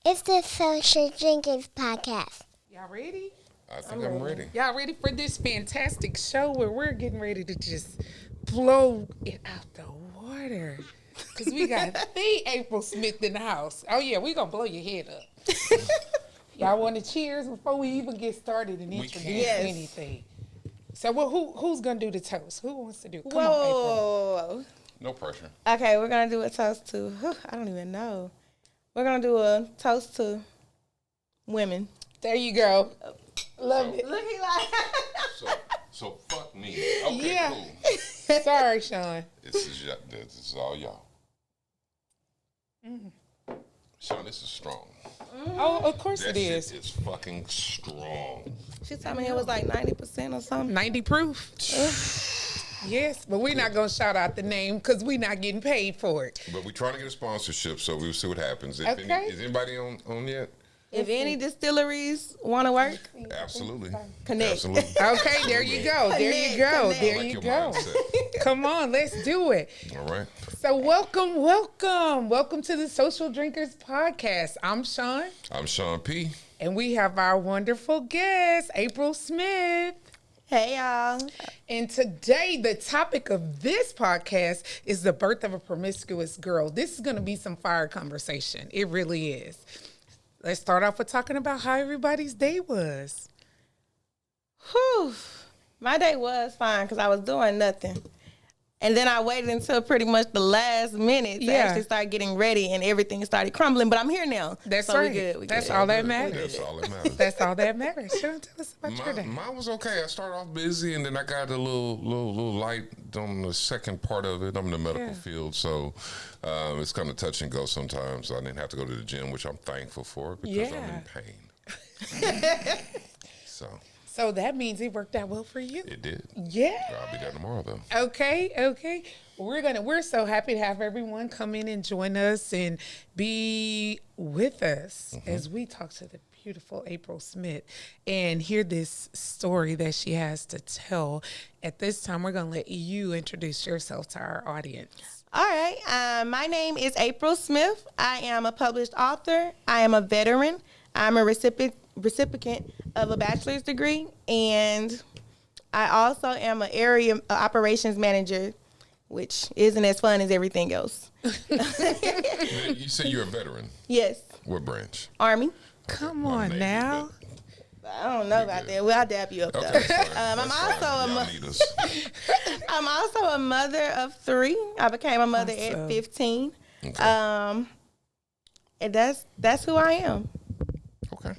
It's the Social Drinkers Podcast. Y'all ready? I think I'm ready. Y'all ready for this fantastic show where we're getting ready to just blow it out the water? Because we got the April Smith in the house. Oh, yeah, we're going to blow your head up. Y'all want to cheers before we even get started and introduce anything? So who's going to do the toast? Who wants to do it? Come on, April. No pressure. Okay, we're going to do a toast to, I don't even know. We're going to do a toast to women. There you go. Love it. Look, he like. So fuck me. Okay, Yeah. cool. Sorry, Sean. This is all y'all. Sean, this is strong. Oh, of course That it shit is. is fucking strong. She told me it was like 90% or something. 90 proof. Yes, but we're not going to shout out the name because we're not getting paid for it. But we're trying to get a sponsorship, so we'll see what happens. Okay. Is anybody on yet? If any distilleries want to work, Absolutely. Connect. Absolutely. Okay, there you go. There you go. Connect. There I like you your go. mindset. Come on, let's do it. All right. So welcome to the Social Drinkers Podcast. I'm Sean, I'm Sean P. and we have our wonderful guest, April Smith. Hey, y'all. And today, the topic of this podcast is the birth of a promiscuous girl. This is going to be some fire conversation. It really is. Let's start off with talking about how everybody's day was. Whew. My day was fine because I was doing nothing. And then I waited until pretty much the last minute to actually start getting ready, and everything started crumbling. But I'm here now. That's so right. We good. That's good. all that matters. That's all that matters. That's all that matters. Sean, tell us about your day. Mine was okay. I started off busy, and then I got a little light on the second part of it. I'm in the medical field, so it's kind of touch and go sometimes. I didn't have to go to the gym, which I'm thankful for because I'm in pain. So that means it worked out well for you. It did. Yeah. I'll be there tomorrow, though. Okay. We're so happy to have everyone come in and join us and be with us as we talk to the beautiful April Smith and hear this story that she has to tell. At this time, we're going to let you introduce yourself to our audience. All right. My name is April Smith. I am a published author. I am a veteran. I'm a recipient of a bachelor's degree, and I also am an area operations manager, which isn't as fun as everything else. You say you're a veteran. Yes. What branch? Army. Come My on Navy, now. but- I don't know about that. Well, I'll dap you up, Okay, though. that's fine. I'm That's fine. also Y'all need us. I'm also a mother of 3. I became a mother Awesome. at 15. Okay. And that's who I am. Okay.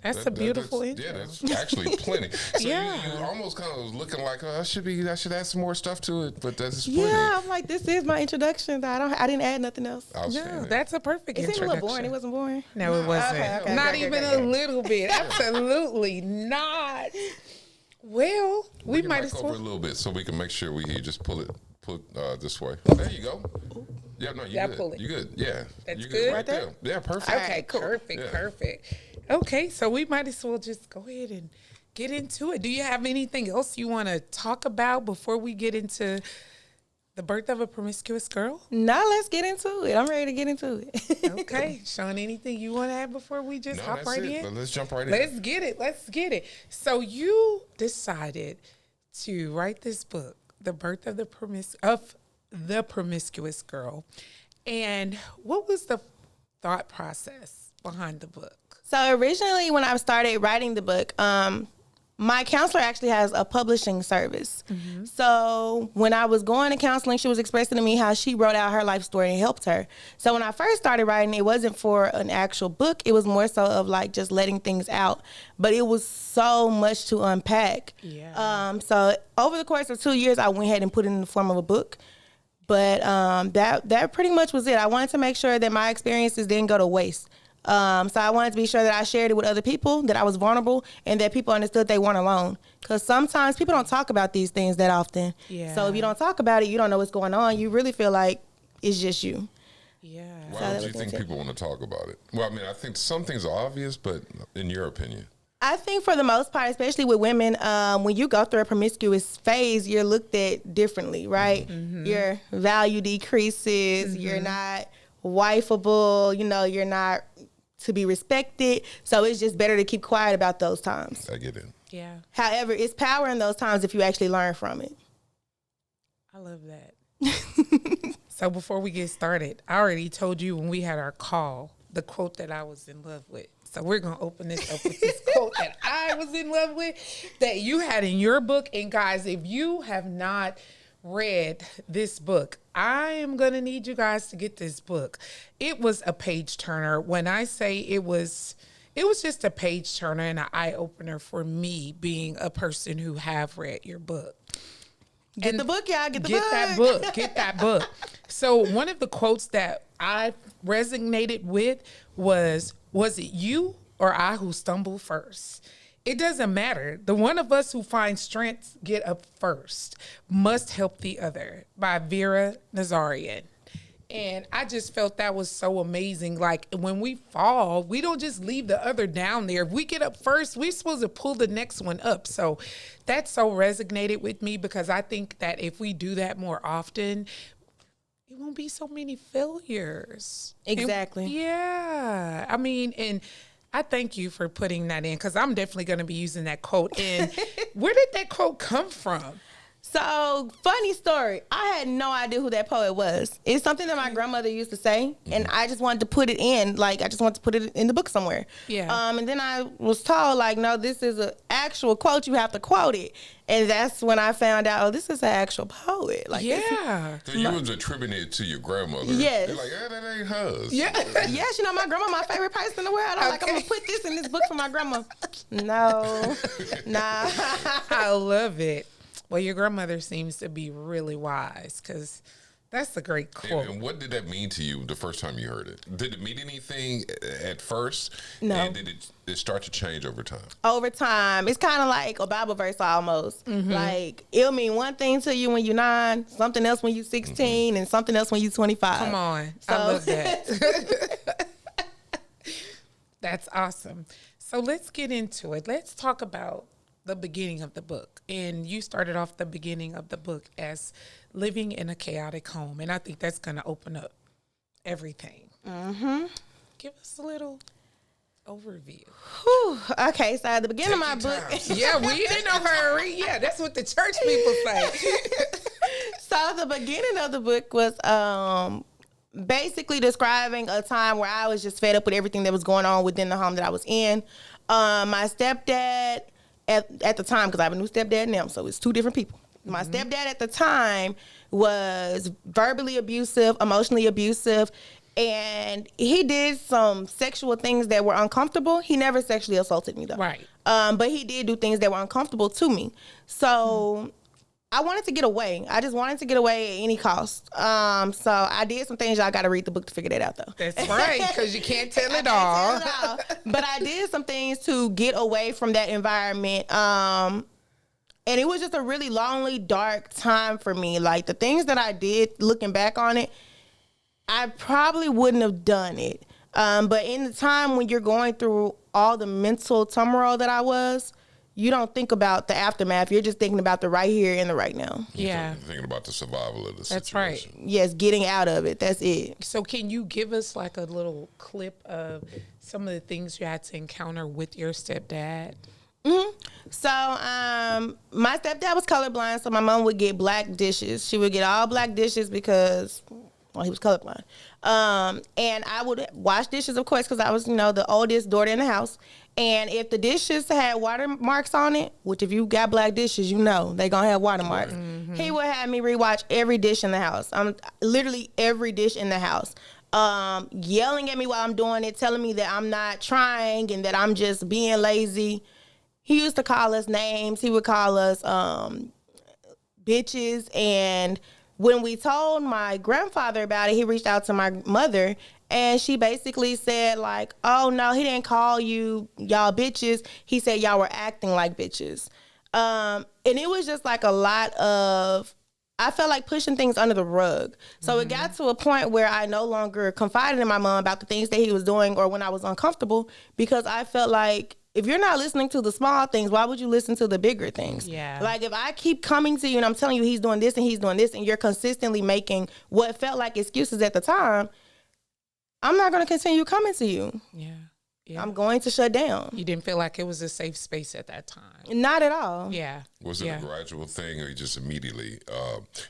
That's a beautiful intro. intro. Yeah, that's actually plenty. So Yeah. you almost kind of was looking like, I should add some more stuff to it, but that's plenty. Yeah, I'm like, this is my introduction. I didn't add nothing else. Outstanding. No, that's a perfect It seemed a introduction. little boring. It wasn't boring. No, it wasn't. Okay, Not okay, even okay. a little bit. Absolutely not. Well, we Bring might it as back over well. a little bit so we can make sure we hear. Just pull this way. There you go. Yeah, no, you Yeah, good. pull it. You good. Yeah. That's you good? right there. Yeah, perfect. Okay, perfect, Yeah. perfect. Okay, so we might as well just go ahead and get into it. Do you have anything else you want to talk about before we get into the birth of a promiscuous girl? Now let's get into it. I'm ready to get into it. Okay, Sean, anything you want to add before we just No, hop that's right it. in? Let's jump right in. Let's get it. So you decided to write this book, The Birth of the Promiscuous Girl. And what was the thought process behind the book? So originally when I started writing the book, my counselor actually has a publishing service. Mm-hmm. So when I was going to counseling, she was expressing to me how she wrote out her life story and helped her. So when I first started writing, it wasn't for an actual book. It was more so of like just letting things out. But it was so much to unpack. Yeah. So over the course of 2 years, I went ahead and put it in the form of a book. But that pretty much was it. I wanted to make sure that my experiences didn't go to waste. So I wanted to be sure that I shared it with other people, that I was vulnerable, and that people understood they weren't alone. Because sometimes people don't talk about these things that often. Yeah. So if you don't talk about it, you don't know what's going on. You really feel like it's just you. Yeah. Why don't you think people want to talk about it? Well, I mean, I think some things are obvious, but in your opinion? I think for the most part, especially with women, when you go through a promiscuous phase, you're looked at differently, right? Mm-hmm. Your value decreases. Mm-hmm. You're not wifeable. You know, you're not to be respected. So it's just better to keep quiet about those times. I get it. Yeah. However, it's power in those times if you actually learn from it. I love that. So before we get started, I already told you when we had our call, the quote that I was in love with. So we're going to open this up with this quote that I was in love with that you had in your book. And guys, if you have not read this book, I am going to need you guys to get this book. It was a page turner. When I say it was just a page turner and an eye opener for me, being a person who have read your book. Get the book, y'all. Get that book. So one of the quotes that I resonated with was it you or I who stumble first? It doesn't matter. The one of us who finds strength get up first must help the other, by Vera Nazarian. And I just felt that was so amazing. Like, when we fall, we don't just leave the other down there. If we get up first, we're supposed to pull the next one up. So that so resonated with me, because I think that if we do that more often, it won't be so many failures. Exactly. Yeah. I mean, and I thank you for putting that in, because I'm definitely going to be using that quote. And where did that quote come from? So, funny story. I had no idea who that poet was. It's something that my grandmother used to say, and I just wanted to put it in. Like, I just wanted to put it in the book somewhere. Yeah. And then I was told, like, no, this is an actual quote. You have to quote it. And that's when I found out, oh, this is an actual poet. Like, yeah. So you was attributing it to your grandmother. Yes. You're like, that ain't hers. Yeah. Yes, you know, my grandma, my favorite person in the world. I'm like, I'm going to put this in this book for my grandma. No. Nah. I love it. Well, your grandmother seems to be really wise, because that's a great quote. And what did that mean to you the first time you heard it? Did it mean anything at first? No. And did it start to change over time? Over time. It's kind of like a Bible verse almost. Mm-hmm. Like, it'll mean one thing to you when you're 9, something else when you're 16, and something else when you're 25. Come on. I love that. That's awesome. So let's get into it. Let's talk about the beginning of the book. And you started off the beginning of the book as living in a chaotic home. And I think that's going to open up everything. Mm-hmm. Give us a little overview. Whew. Okay, so at the beginning of my book. Yeah, we in no hurry. Yeah, that's what the church people say. So the beginning of the book was basically describing a time where I was just fed up with everything that was going on within the home that I was in. My stepdad, at the time, because I have a new stepdad now, so it's two different people. My stepdad at the time was verbally abusive, emotionally abusive, and he did some sexual things that were uncomfortable. He never sexually assaulted me, though. Right. But he did do things that were uncomfortable to me. So I wanted to get away. I just wanted to get away at any cost. So I did some things. Y'all got to read the book to figure that out, though. That's right, because you can't tell it all. But I did some things to get away from that environment. And it was just a really lonely, dark time for me. Like, the things that I did, looking back on it, I probably wouldn't have done it. But in the time when you're going through all the mental turmoil that I was, you don't think about the aftermath. You're just thinking about the right here and the right now. Yeah. You're thinking about the survival of the That's situation. right. Yes, getting out of it. That's it. So can you give us like a little clip of some of the things you had to encounter with your stepdad? Mm-hmm. So my stepdad was colorblind, so my mom would get black dishes. She would get all black dishes because, well, he was colorblind. And I would wash dishes, of course, because I was, the oldest daughter in the house. And if the dishes had watermarks on it, which if you got black dishes, they're going to have watermarks. Mm-hmm. He would have me rewatch every dish in the house. Literally every dish in the house. Yelling at me while I'm doing it, telling me that I'm not trying and that I'm just being lazy. He used to call us names. He would call us bitches. And when we told my grandfather about it, he reached out to my mother, and she basically said, like, oh, no, he didn't call y'all bitches. He said y'all were acting like bitches. And it was just like a lot of, I felt like pushing things under the rug. So it got to a point where I no longer confided in my mom about the things that he was doing or when I was uncomfortable, because I felt like, if you're not listening to the small things, why would you listen to the bigger things? Yeah. Like, if I keep coming to you and I'm telling you he's doing this and he's doing this, and you're consistently making what felt like excuses at the time, I'm not going to continue coming to you. Yeah. I'm going to shut down. You didn't feel like it was a safe space at that time. Not at all. Yeah. Was it a gradual thing or you just immediately?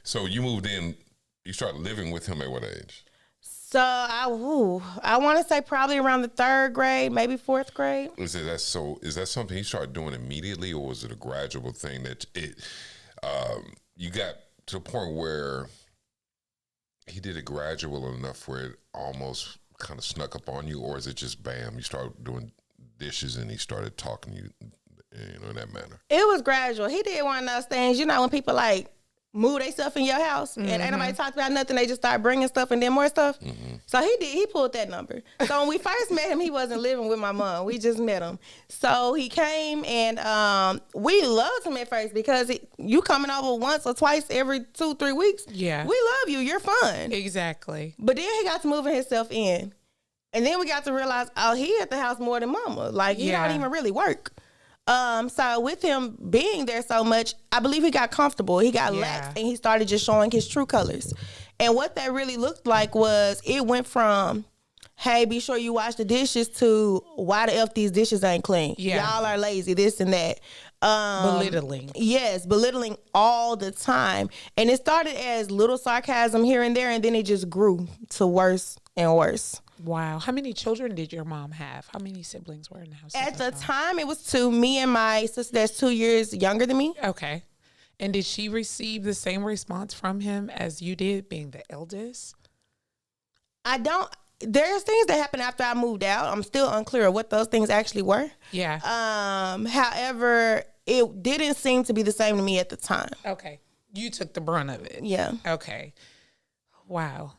So you moved in, you started living with him at what age? So I want to say probably around the 3rd grade, maybe 4th grade. Is that something he started doing immediately, or was it a gradual thing that you got to the point where he did it gradual enough where it almost kind of snuck up on you, or is it just bam, you started doing dishes and he started talking to you, in that manner? It was gradual. He did one of those things, when people like move they stuff in your house and ain't nobody talked about nothing, they just start bringing stuff and then more stuff. So he pulled that number. So when we first met him, he wasn't living with my mom. We just met him. So he came and we loved him at first because you coming over once or twice every 2-3 weeks. Yeah. We love you. You're fun. Exactly. But then he got to moving himself in. And then we got to realize, he at the house more than mama. Like, he don't even really work. So with him being there so much, I believe he got comfortable. He got lax and he started just showing his true colors. And what that really looked like was it went from, hey, be sure you wash the dishes to why the F these dishes ain't clean. Yeah. Y'all are lazy, this and that. Belittling. Yes, belittling all the time. And it started as little sarcasm here and there, and then it just grew to worse and worse. Wow. How many children did your mom have? How many siblings were in the house? At the time, it was 2. Me and my sister that's 2 years younger than me. Okay. And did she receive the same response from him as you did, being the eldest? There's things that happened after I moved out. I'm still unclear of what those things actually were. Yeah. However, it didn't seem to be the same to me at the time. Okay. You took the brunt of it. Yeah. Okay. Wow.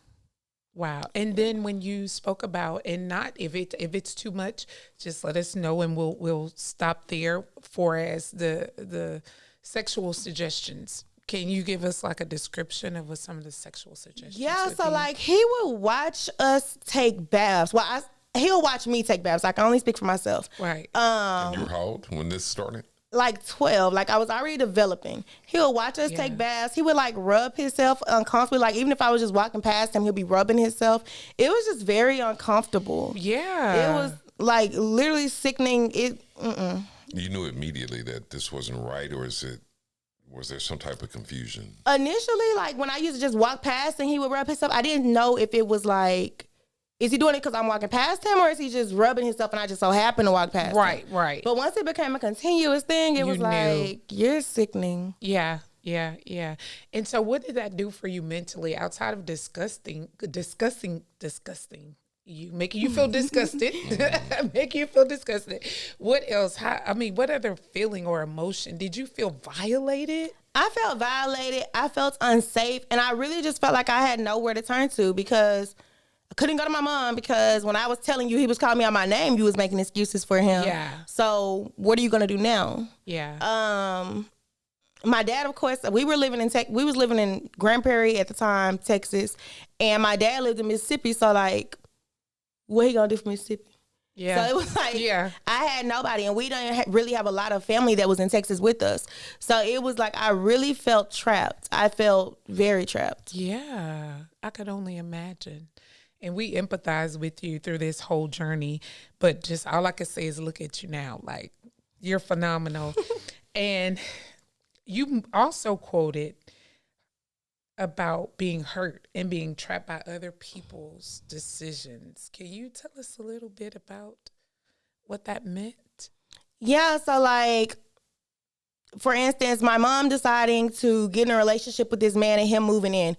And then when you spoke about, and not if it's too much, just let us know and we'll stop there. For as the sexual suggestions, can you give us like a description of what some of the sexual suggestions? Yeah. would So be? like he would watch us take baths. Well, he'll watch me take baths. I can only speak for myself. Right. And you were how old when this started? Like 12, like I was already developing. He'll watch us take baths. He would like rub himself uncomfortably. Like even if I was just walking past him, he'll be rubbing himself. It was just very uncomfortable. Yeah. It was like literally sickening. You knew immediately that this wasn't right, or was there some type of confusion? Initially, like when I used to just walk past and he would rub himself, I didn't know if it was like, is he doing it because I'm walking past him, or is he just rubbing himself and I just so happen to walk past him? Right. But once it became a continuous thing, it was like, you're sickening. Yeah. And so what did that do for you mentally outside of disgusting, making you feel disgusted, What else? What other feeling or emotion? Did you feel violated? I felt violated. I felt unsafe. And I really just felt like I had nowhere to turn to because I couldn't go to my mom because when I was telling you he was calling me out my name, you was making excuses for him. Yeah. So what are you going to do now? Yeah. My dad, of course, we was living in Grand Prairie at the time, Texas, and my dad lived in Mississippi. So like, what he gonna do for Mississippi? Yeah. So it was like, I had nobody, and we didn't really have a lot of family that was in Texas with us. So it was like I really felt trapped. I felt very trapped. Yeah, I could only imagine. And we empathize with you through this whole journey. But just all I can say is look at you now. Like, you're phenomenal. And you also quoted about being hurt and being trapped by other people's decisions. Can you tell us a little bit about what that meant? Yeah, so like, for instance, my mom deciding to get in a relationship with this man and him moving in.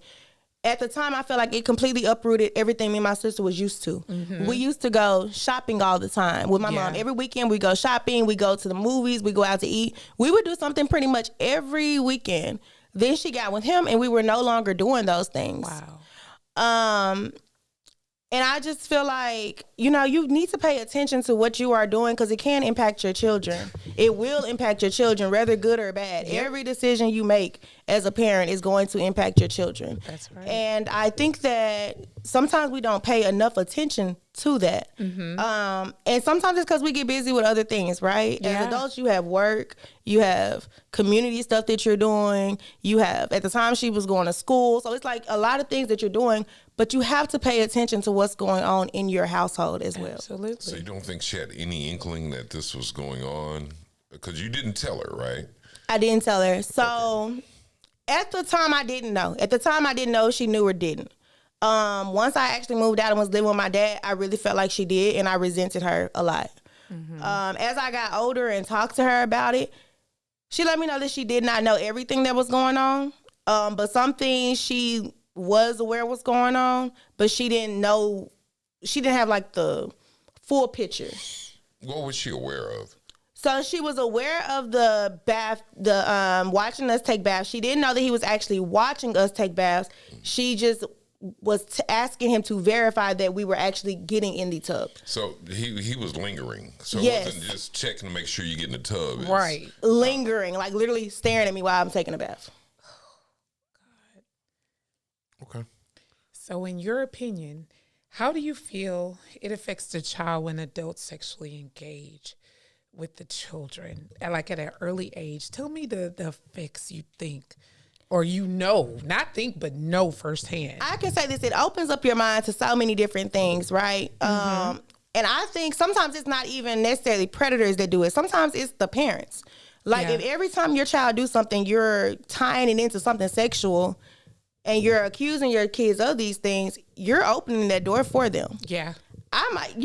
At the time, I felt like it completely uprooted everything me and my sister was used to. Mm-hmm. We used to go shopping all the time with my mom. Every weekend, we go shopping, we go to the movies, we go out to eat. We would do something pretty much every weekend. Then she got with him, and we were no longer doing those things. Wow. And I just feel like, you need to pay attention to what you are doing because it can impact your children. It will impact your children, whether good or bad. Yep. Every decision you make as a parent is going to impact your children. That's right. And I think that sometimes we don't pay enough attention to that. Mm-hmm. And sometimes it's because we get busy with other things, right? Yeah. As adults, you have work, you have community stuff that you're doing, you have, at the time she was going to school. So it's like a lot of things that you're doing, but you have to pay attention to what's going on in your household as well. Absolutely. So you don't think she had any inkling that this was going on? Because you didn't tell her, right? I didn't tell her. So at the time, I didn't know. At the time, I didn't know if she knew or didn't. Once I actually moved out and was living with my dad, I really felt like she did, and I resented her a lot. As I got older and talked to her about it, she let me know that she did not know everything that was going on, but some things she was aware was going on, but she didn't know. She didn't have like the full picture. What was she aware of? So she was aware of the bath, watching us take baths. She didn't know that he was actually watching us take baths. She just was asking him to verify that we were actually getting in the tub. So he was lingering. So Yes. it wasn't just checking to make sure you get in the tub. It's- Right. Lingering, like literally staring at me while I'm taking a bath. Okay. So in your opinion, how do you feel it affects the child when adults sexually engage with the children like at an early age? Tell me the effects you think, or not think, but know firsthand. I can say this, it opens up your mind to so many different things, right? And I think sometimes it's not even necessarily predators that do it. Sometimes it's the parents. Like if every time your child do something, you're tying it into something sexual and you're accusing your kids of these things, you're opening that door for them. Yeah. I might,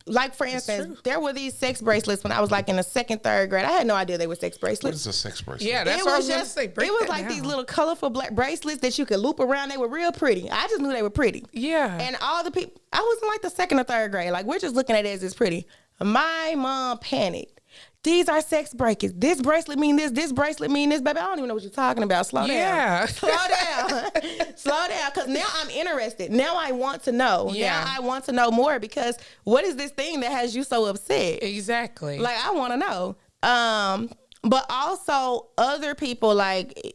like for instance, there were these sex bracelets when I was like in the second, third grade. I had no idea they were sex What bracelets. is a sex bracelet? Yeah, that's It what I was was going to say. Break it was that like down. these little colorful black bracelets that you could loop around. They were real pretty. I just knew they were pretty. Yeah. And all the people, I was in like the second or third grade. Like we're just looking at it as it's pretty. My mom panicked. These are sex bracelets. This bracelet mean this bracelet mean this. Baby, I don't even know what you're talking about. Slow down. Slow down. Slow down. Because now I'm interested. Now I want to know. Yeah. Now I want to know more because what is this thing that has you so upset? Exactly. Like, I want to know. But also other people, like,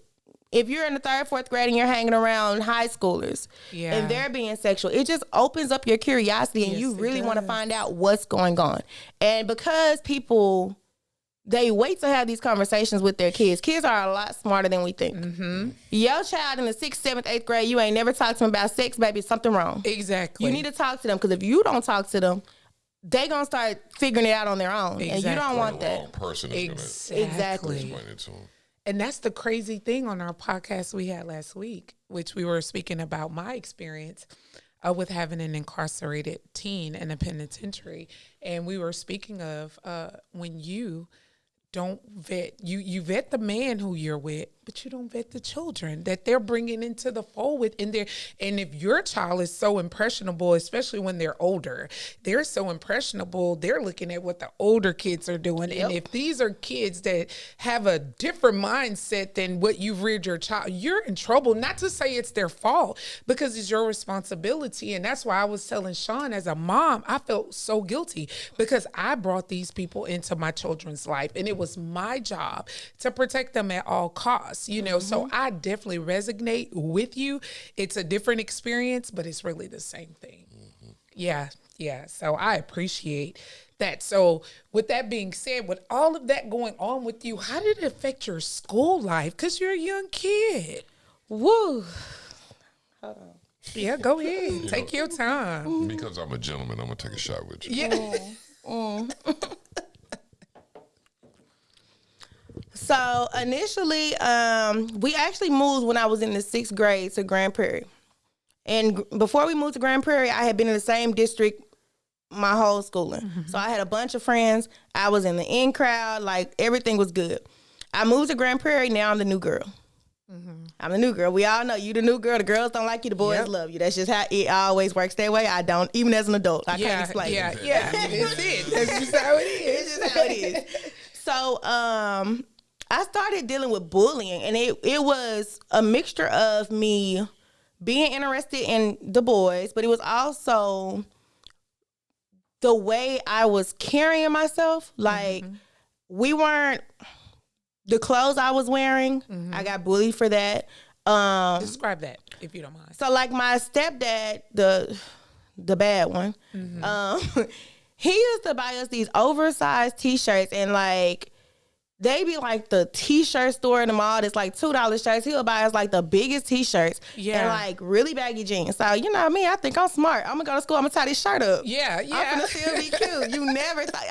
if you're in the third, fourth grade and you're hanging around high schoolers and they're being sexual, it just opens up your curiosity and Yes, you it really want to does. find out what's going on. And because people, they wait to have these conversations with their kids. Kids are a lot smarter than we think. Your child in the 6th, 7th, 8th grade, you ain't never talked to them about sex, baby, something wrong. Exactly. You need to talk to them because if you don't talk to them, they going to start figuring it out on their own. And you don't Exactly. want The that. wrong person is going to Exactly. explain it to him. And that's the crazy thing on our podcast we had last week, which we were speaking about my experience with having an incarcerated teen in a penitentiary. And we were speaking of when you don't vet, you vet the man who you're with, but you don't vet the children that they're bringing into the fold with in there. And if your child is so impressionable, especially when they're older, they're so impressionable, they're looking at what the older kids are doing. And if these are kids that have a different mindset than what you've reared your child, you're in trouble. Not to say it's their fault, because it's your responsibility. And that's why I was telling Chon, as a mom, I felt so guilty because I brought these people into my children's life, and it was my job to protect them at all costs. So I definitely resonate with you. It's a different experience, but it's really the same thing. Yeah. So I appreciate that. So with that being said, with all of that going on with you, how did it affect your school life? Because you're a young kid. Woo. Yeah, go ahead. Take your time. Because I'm a gentleman, I'm going to take a shot with you. Yeah. So initially, we actually moved when I was in the 6th grade to Grand Prairie. And before we moved to Grand Prairie, I had been in the same district my whole schooling. So I had a bunch of friends. I was in the in crowd. Like, everything was good. I moved to Grand Prairie. Now I'm the new girl. I'm the new girl. We all know you the new girl. The girls don't like you. The boys love you. That's just how it always works that way. I don't, even as an adult. I can't explain it. Yeah. That's it. That's just how it is. It's just how it is. So, I started dealing with bullying, and it was a mixture of me being interested in the boys, but it was also the way I was carrying myself. Like, we weren't, the clothes I was wearing, I got bullied for that. Describe that, if you don't mind. So, like, my stepdad, the bad one, he used to buy us these oversized T-shirts, and, like, they be like the t-shirt store in the mall that's like $2 shirts. He'll buy us like the biggest t-shirts and like really baggy jeans. So you know me, I think I'm smart. I'm gonna go to school, I'm gonna tie this shirt up. Yeah. I'm gonna still be cute. You never thought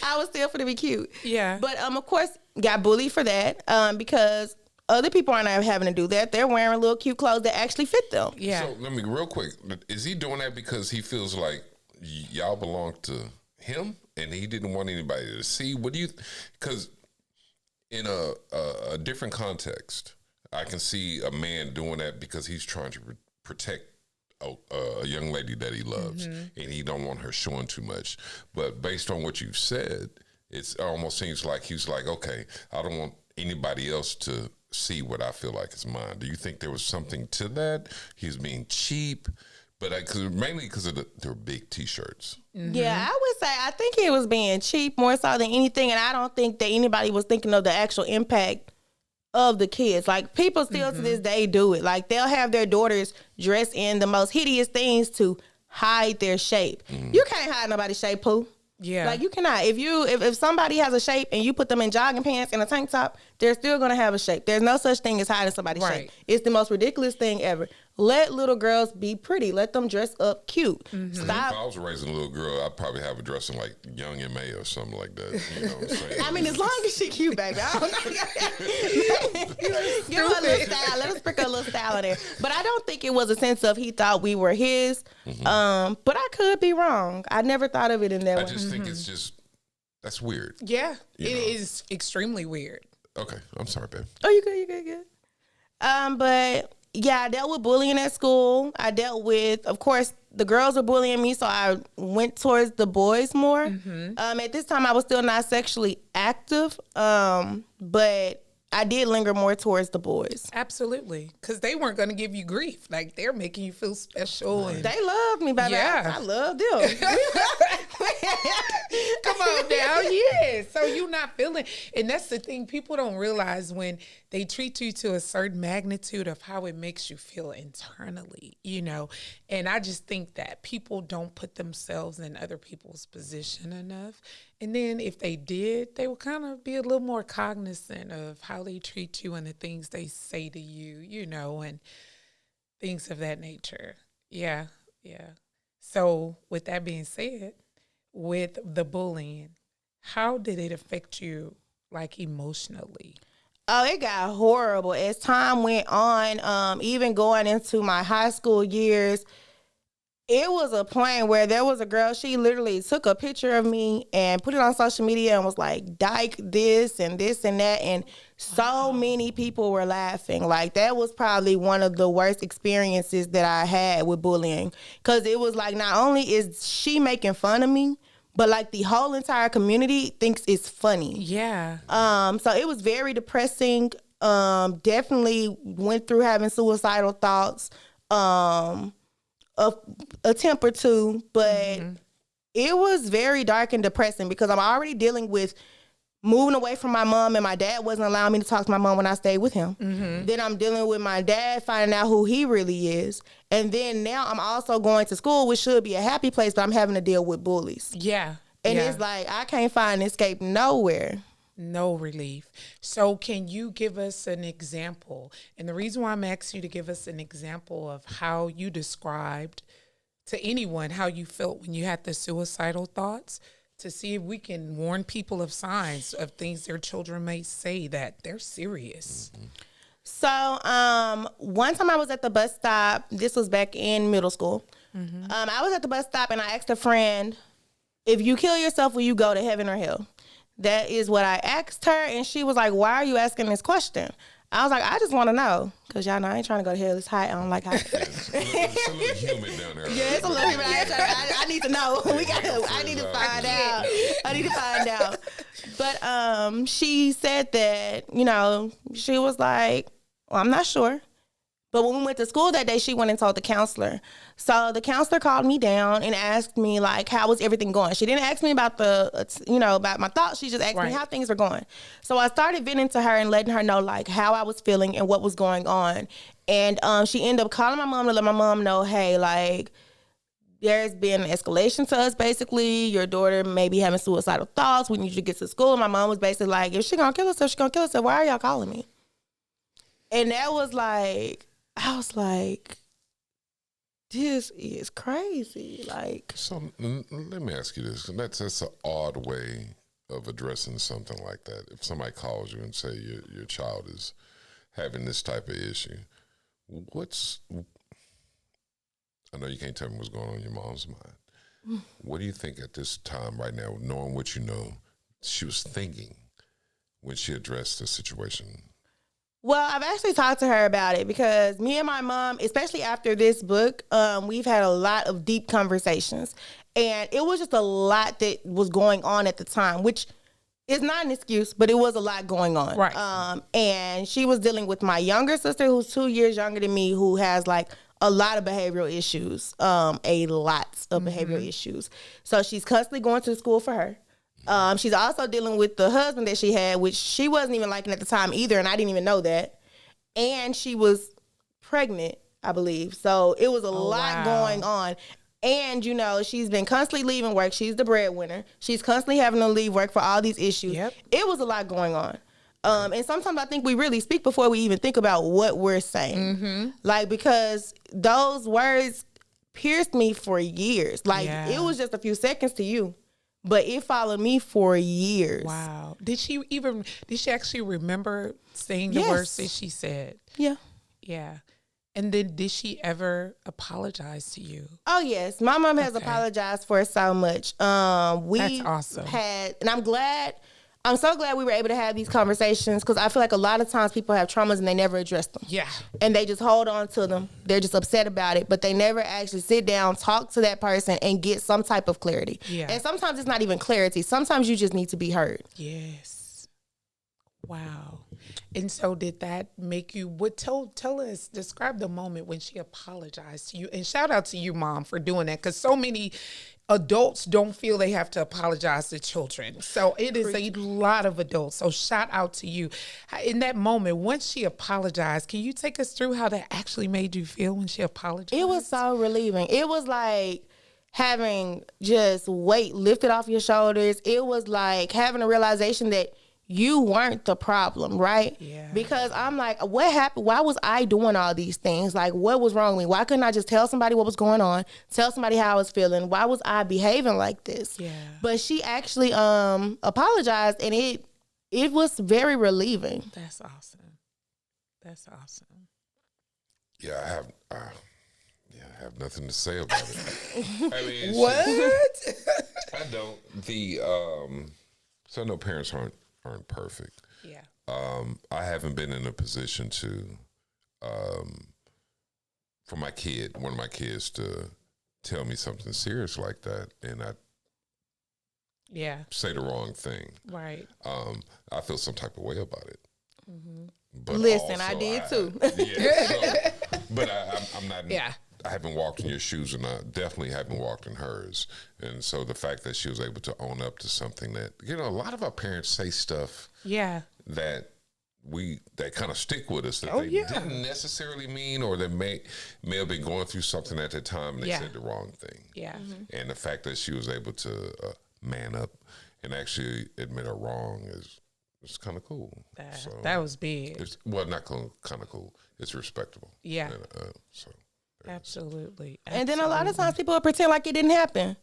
I was still gonna be cute. Yeah. But of course got bullied for that because other people aren't having to do that. They're wearing little cute clothes that actually fit them. Yeah. So let me real quick. Is he doing that because he feels like y'all belong to him and he didn't want anybody to see? What do you? Because in a different context, I can see a man doing that because he's trying to protect a young lady that he loves, and he don't want her showing too much. But based on what you've said, it almost seems like he's like, okay, I don't want anybody else to see what I feel like is mine. Do you think there was something to that? He's being cheap, but mainly because of their big t-shirts. Yeah, I would say I think he was being cheap more so than anything, and I don't think that anybody was thinking of the actual impact of the kids. Like people still to this day do it. Like they'll have their daughters dress in the most hideous things to hide their shape. You can't hide nobody's shape, Pooh. Yeah. Like you cannot. If somebody has a shape and you put them in jogging pants and a tank top, they're still gonna have a shape. There's no such thing as hiding somebody's shape. It's the most ridiculous thing ever. Let little girls be pretty. Let them dress up cute. Stop. If I was raising a little girl, I'd probably have her dressing like Young M.A. or something like that. You know what I'm saying? I mean, as long as she cute, baby. I don't know. Give her a little style. Let us sprinkle a little style in there. But I don't think it was a sense of he thought we were his. But I could be wrong. I never thought of it in that way. I just think it's just, that's weird. Yeah. You It know. is extremely weird. Okay, I'm sorry, babe. Oh, you good. But yeah, I dealt with bullying at school. I dealt with, of course, the girls were bullying me, so I went towards the boys more. At this time, I was still not sexually active, but I did linger more towards the boys. Absolutely. Because they weren't going to give you grief. Like, they're making you feel special. And They loved me, baby. Yeah. I loved them. come on now. Yeah. So you're not feeling. And that's the thing. People don't realize when they treat you to a certain magnitude of how it makes you feel internally, you know. And I just think that people don't put themselves in other people's position enough. And then if they did, they would kind of be a little more cognizant of how they treat you and the things they say to you, you know, and things of that nature. Yeah. So with that being said, with the bullying, how did it affect you, like, emotionally? Oh, it got horrible. As time went on, even going into my high school years, it was a point where there was a girl, she literally took a picture of me and put it on social media and was like, "Dyke this and this and that." And so many people were laughing. Like, that was probably one of the worst experiences that I had with bullying. Because it was like, not only is she making fun of me, but like the whole entire community thinks it's funny. Yeah. So it was very depressing. Definitely went through having suicidal thoughts. A temp or two, but it was very dark and depressing because I'm already dealing with moving away from my mom, and my dad wasn't allowing me to talk to my mom when I stayed with him. Then I'm dealing with my dad finding out who he really is. And then now I'm also going to school, which should be a happy place, but I'm having to deal with bullies. Yeah. And it's like, I can't find escape nowhere. No relief. So can you give us an example? And the reason why I'm asking you to give us an example of how you described to anyone how you felt when you had the suicidal thoughts, to see if we can warn people of signs of things their children may say that they're serious. So one time I was at the bus stop. This was back in middle school. I was at the bus stop and I asked a friend, "If you kill yourself, will you go to heaven or hell?" That is what I asked her, and she was like, "Why are you asking this question?" I was like, "I just want to know, because y'all know I ain't trying to go to hell. It's hot. I don't like hot." It's a little humid down there. Yeah, it's a little humid. I need to know. I need to find out. I need to find out. But she said that, you know, she was like, "Well, I'm not sure." But when we went to school that day, she went and told the counselor. So the counselor called me down and asked me, like, how was everything going? She didn't ask me about about my thoughts. She just asked me how things were going. So I started venting to her and letting her know, like, how I was feeling and what was going on. And she ended up calling my mom to let my mom know, hey, like, there's been an escalation to us, basically. Your daughter may be having suicidal thoughts. We need you to get to school. And my mom was basically like, if she gonna kill herself, she gonna kill herself. Why are y'all calling me? And that was like, I was like, this is crazy. Like, So let me ask you this. That's an odd way of addressing something like that. If somebody calls you and say your child is having this type of issue, I know you can't tell me what's going on in your mom's mind. What do you think at this time right now, knowing what you know, she was thinking when she addressed the situation? well, I've actually talked to her about it because me and my mom, especially after this book, we've had a lot of deep conversations. And it was just a lot that was going on at the time, which is not an excuse, but it was a lot going on. Right. And she was dealing with my younger sister, who's 2 years younger than me, who has like a lot of behavioral issues, behavioral issues. So she's constantly going to school for her. She's also dealing with the husband that she had, which she wasn't even liking at the time either, and I didn't even know that. And she was pregnant, I believe. So it was a lot going on. And, you know, she's been constantly leaving work. She's the breadwinner. She's constantly having to leave work for all these issues. Yep. It was a lot going on. And sometimes I think we really speak before we even think about what we're saying. Like, because those words pierced me for years. Like, it was just a few seconds to you, but it followed me for years. Wow. Did she actually remember saying the words that she said? Yeah. Yeah. And then did she ever apologize to you? Oh, yes. My mom has apologized for so much. That's awesome. And I'm so glad we were able to have these conversations, because I feel like a lot of times people have traumas and they never address them. Yeah. And they just hold on to them. They're just upset about it, but they never actually sit down, talk to that person, and get some type of clarity. Yeah. And sometimes it's not even clarity. Sometimes you just need to be heard. Yes. Wow. And so did that make you, tell us, describe the moment when she apologized to you. And shout out to you, Mom, for doing that, because so many adults don't feel they have to apologize to children. So it is a lot of adults. So shout out to you. In that moment, once she apologized, can you take us through how that actually made you feel when she apologized? It was so relieving. It was like having just weight lifted off your shoulders. It was like having a realization that you weren't the problem, right? Yeah. Because I'm like, what happened? Why was I doing all these things? Like, what was wrong with me? Why couldn't I just tell somebody what was going on? Tell somebody how I was feeling? Why was I behaving like this? Yeah. But she actually apologized, and it was very relieving. That's awesome. That's awesome. Yeah, I have nothing to say about it. I mean, What? I don't. So I know parents aren't perfect. Yeah. I haven't been in a position to, for one of my kids to tell me something serious like that, and I say the wrong thing. Right. I feel some type of way about it. But Listen, also, I did too. But I'm not. Yeah. I haven't walked in your shoes, and I definitely haven't walked in hers. And so the fact that she was able to own up to something that, a lot of our parents say stuff that kind of stick with us that they didn't necessarily mean, or they may have been going through something at the time and they said the wrong thing. Yeah. And the fact that she was able to man up and actually admit her wrong is kind of cool. That was big. Not kind of cool. It's respectable. Yeah. And, Absolutely. And then a lot of times people will pretend like it didn't happen.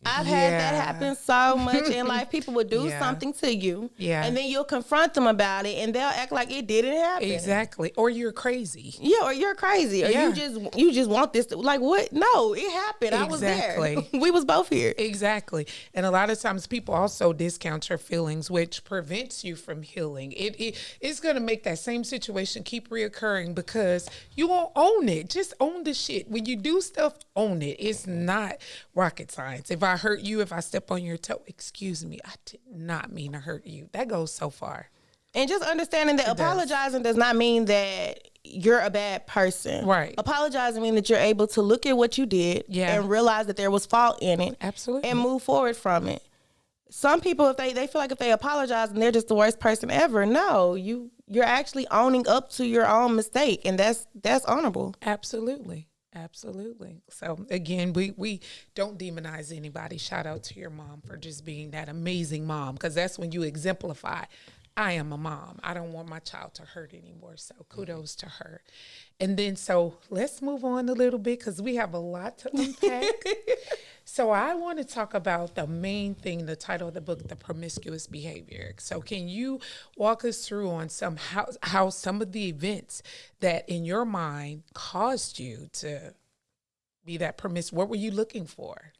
I've had that happen so much in life. People will do something to you, and then you'll confront them about it, and they'll act like it didn't happen. Exactly. Or you're crazy. Yeah, or you're crazy, or you just want this to, like, what? No, it happened. Exactly. I was there. We was both here. Exactly. And a lot of times people also discount your feelings, which prevents you from healing. It's going to make that same situation keep reoccurring because you won't own it. Just own the shit. When you do stuff, own it. It's not rocket science. If I hurt you, if I step on your toe, excuse me, I did not mean to hurt you. That goes so far. And just understanding that apologizing does not mean that you're a bad person. Right. Apologizing means that you're able to look at what you did and realize that there was fault in it. Absolutely. And move forward from it. Some people, if they feel like if they apologize and they're just the worst person ever, no, you're actually owning up to your own mistake, and that's honorable. Absolutely. Absolutely. So again, we don't demonize anybody. Shout out to your mom for just being that amazing mom, because that's when you exemplify, I am a mom. I don't want my child to hurt anymore. So kudos to her. And then so let's move on a little bit because we have a lot to unpack. So I want to talk about the main thing, the title of the book, The Promiscuous Behavior. So can you walk us through on how some of the events that in your mind caused you to be that promiscuous? What were you looking for?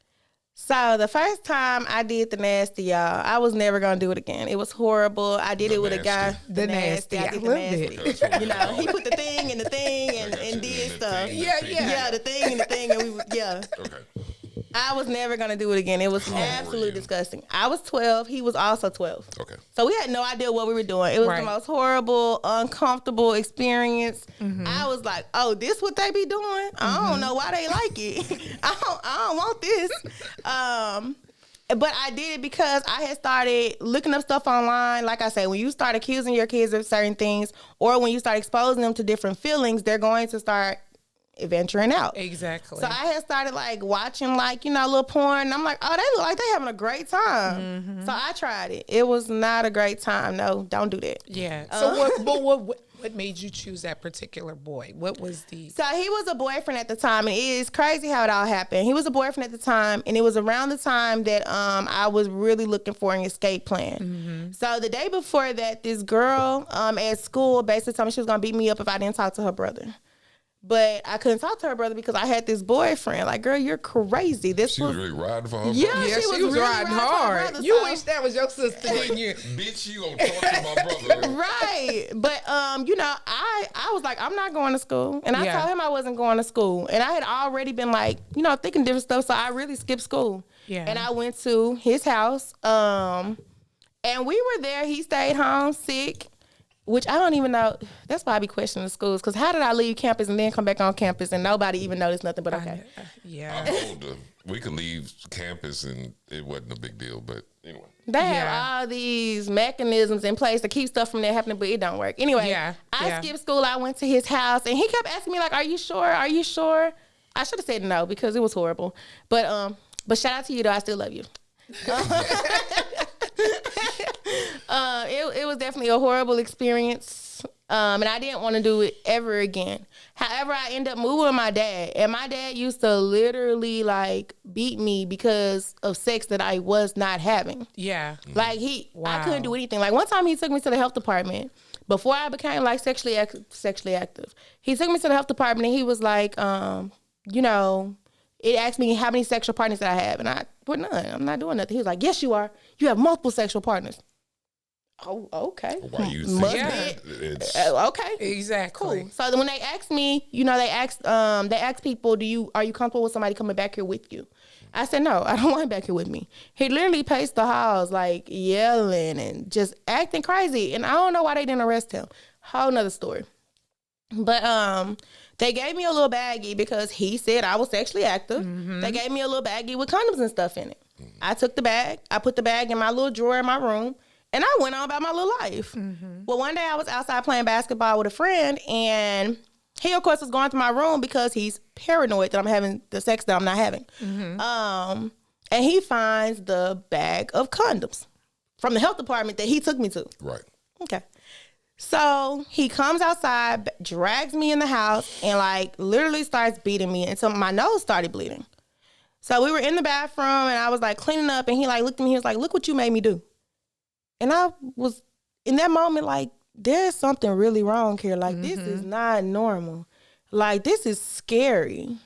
So the first time I did the nasty, y'all, I was never gonna do it again. It was horrible. I did it with a guy. The nasty. I did the nasty. You know, he put the thing in the thing and did stuff. Yeah, the thing and the thing, and Okay. I was never gonna do it again. It was absolutely disgusting. I was 12. He was also 12. Okay. So we had no idea what we were doing. It was the most horrible, uncomfortable experience. Mm-hmm. I was like, "Oh, this what they be doing? Mm-hmm. I don't know why they like it. I don't want this." But I did it because I had started looking up stuff online. Like I said, when you start accusing your kids of certain things, or when you start exposing them to different feelings, they're going to start venturing out. Exactly. So I had started like watching little porn, and I'm like, oh, they look like they having a great time. Mm-hmm. So I tried it. It was not a great time. No, don't do that. Yeah. So what made you choose that particular boy? What was the... So he was a boyfriend at the time, and it is crazy how it all happened. He was a boyfriend at the time, and it was around the time that I was really looking for an escape plan. Mm-hmm. So the day before that, this girl at school basically told me she was going to beat me up if I didn't talk to her brother. But I couldn't talk to her brother because I had this boyfriend. Like, girl, you're crazy. She was really riding for her brother? Yeah, she was really riding hard. Brother, you wish that was your sister, didn't you? Bitch, you gonna talk to my brother. Right. But, I was like, I'm not going to school. And I told him I wasn't going to school. And I had already been like, thinking different stuff. So I really skipped school. Yeah. And I went to his house. And we were there. He stayed home sick. Which I don't even know. That's why I be questioning the schools. Because how did I leave campus and then come back on campus and nobody even noticed nothing? But okay. I told her we could leave campus and it wasn't a big deal. But anyway. They have all these mechanisms in place to keep stuff from that happening, but it don't work. Anyway, I skipped school. I went to his house and he kept asking me like, are you sure? Are you sure? I should have said no because it was horrible. But shout out to you though. I still love you. It was definitely a horrible experience, and I didn't want to do it ever again. However, I ended up moving with my dad, and my dad used to literally like beat me because of sex that I was not having. Yeah, like I couldn't do anything. Like one time, he took me to the health department before I became like sexually active. He took me to the health department, and he was like, it asked me how many sexual partners that I have, and I put none. I'm not doing nothing. He was like, yes, you are. You have multiple sexual partners. Oh, okay. Why you think it's okay. Exactly. Cool. So when they asked me, they asked people, are you comfortable with somebody coming back here with you? I said, no, I don't want him back here with me. He literally paced the halls, like yelling and just acting crazy. And I don't know why they didn't arrest him. Whole nother story. But they gave me a little baggie because he said I was sexually active. Mm-hmm. They gave me a little baggie with condoms and stuff in it. Mm-hmm. I took the bag. I put the bag in my little drawer in my room. And I went on about my little life. Mm-hmm. Well, one day I was outside playing basketball with a friend, and he, of course, was going to my room because he's paranoid that I'm having the sex that I'm not having. Mm-hmm. And he finds the bag of condoms from the health department that he took me to. Right. Okay. So he comes outside, drags me in the house, and like literally starts beating me until my nose started bleeding. So we were in the bathroom, and I was like cleaning up, and he like looked at me. He was like, "Look what you made me do." And I was, in that moment, like, there's something really wrong here. Like, this is not normal. Like, this is scary.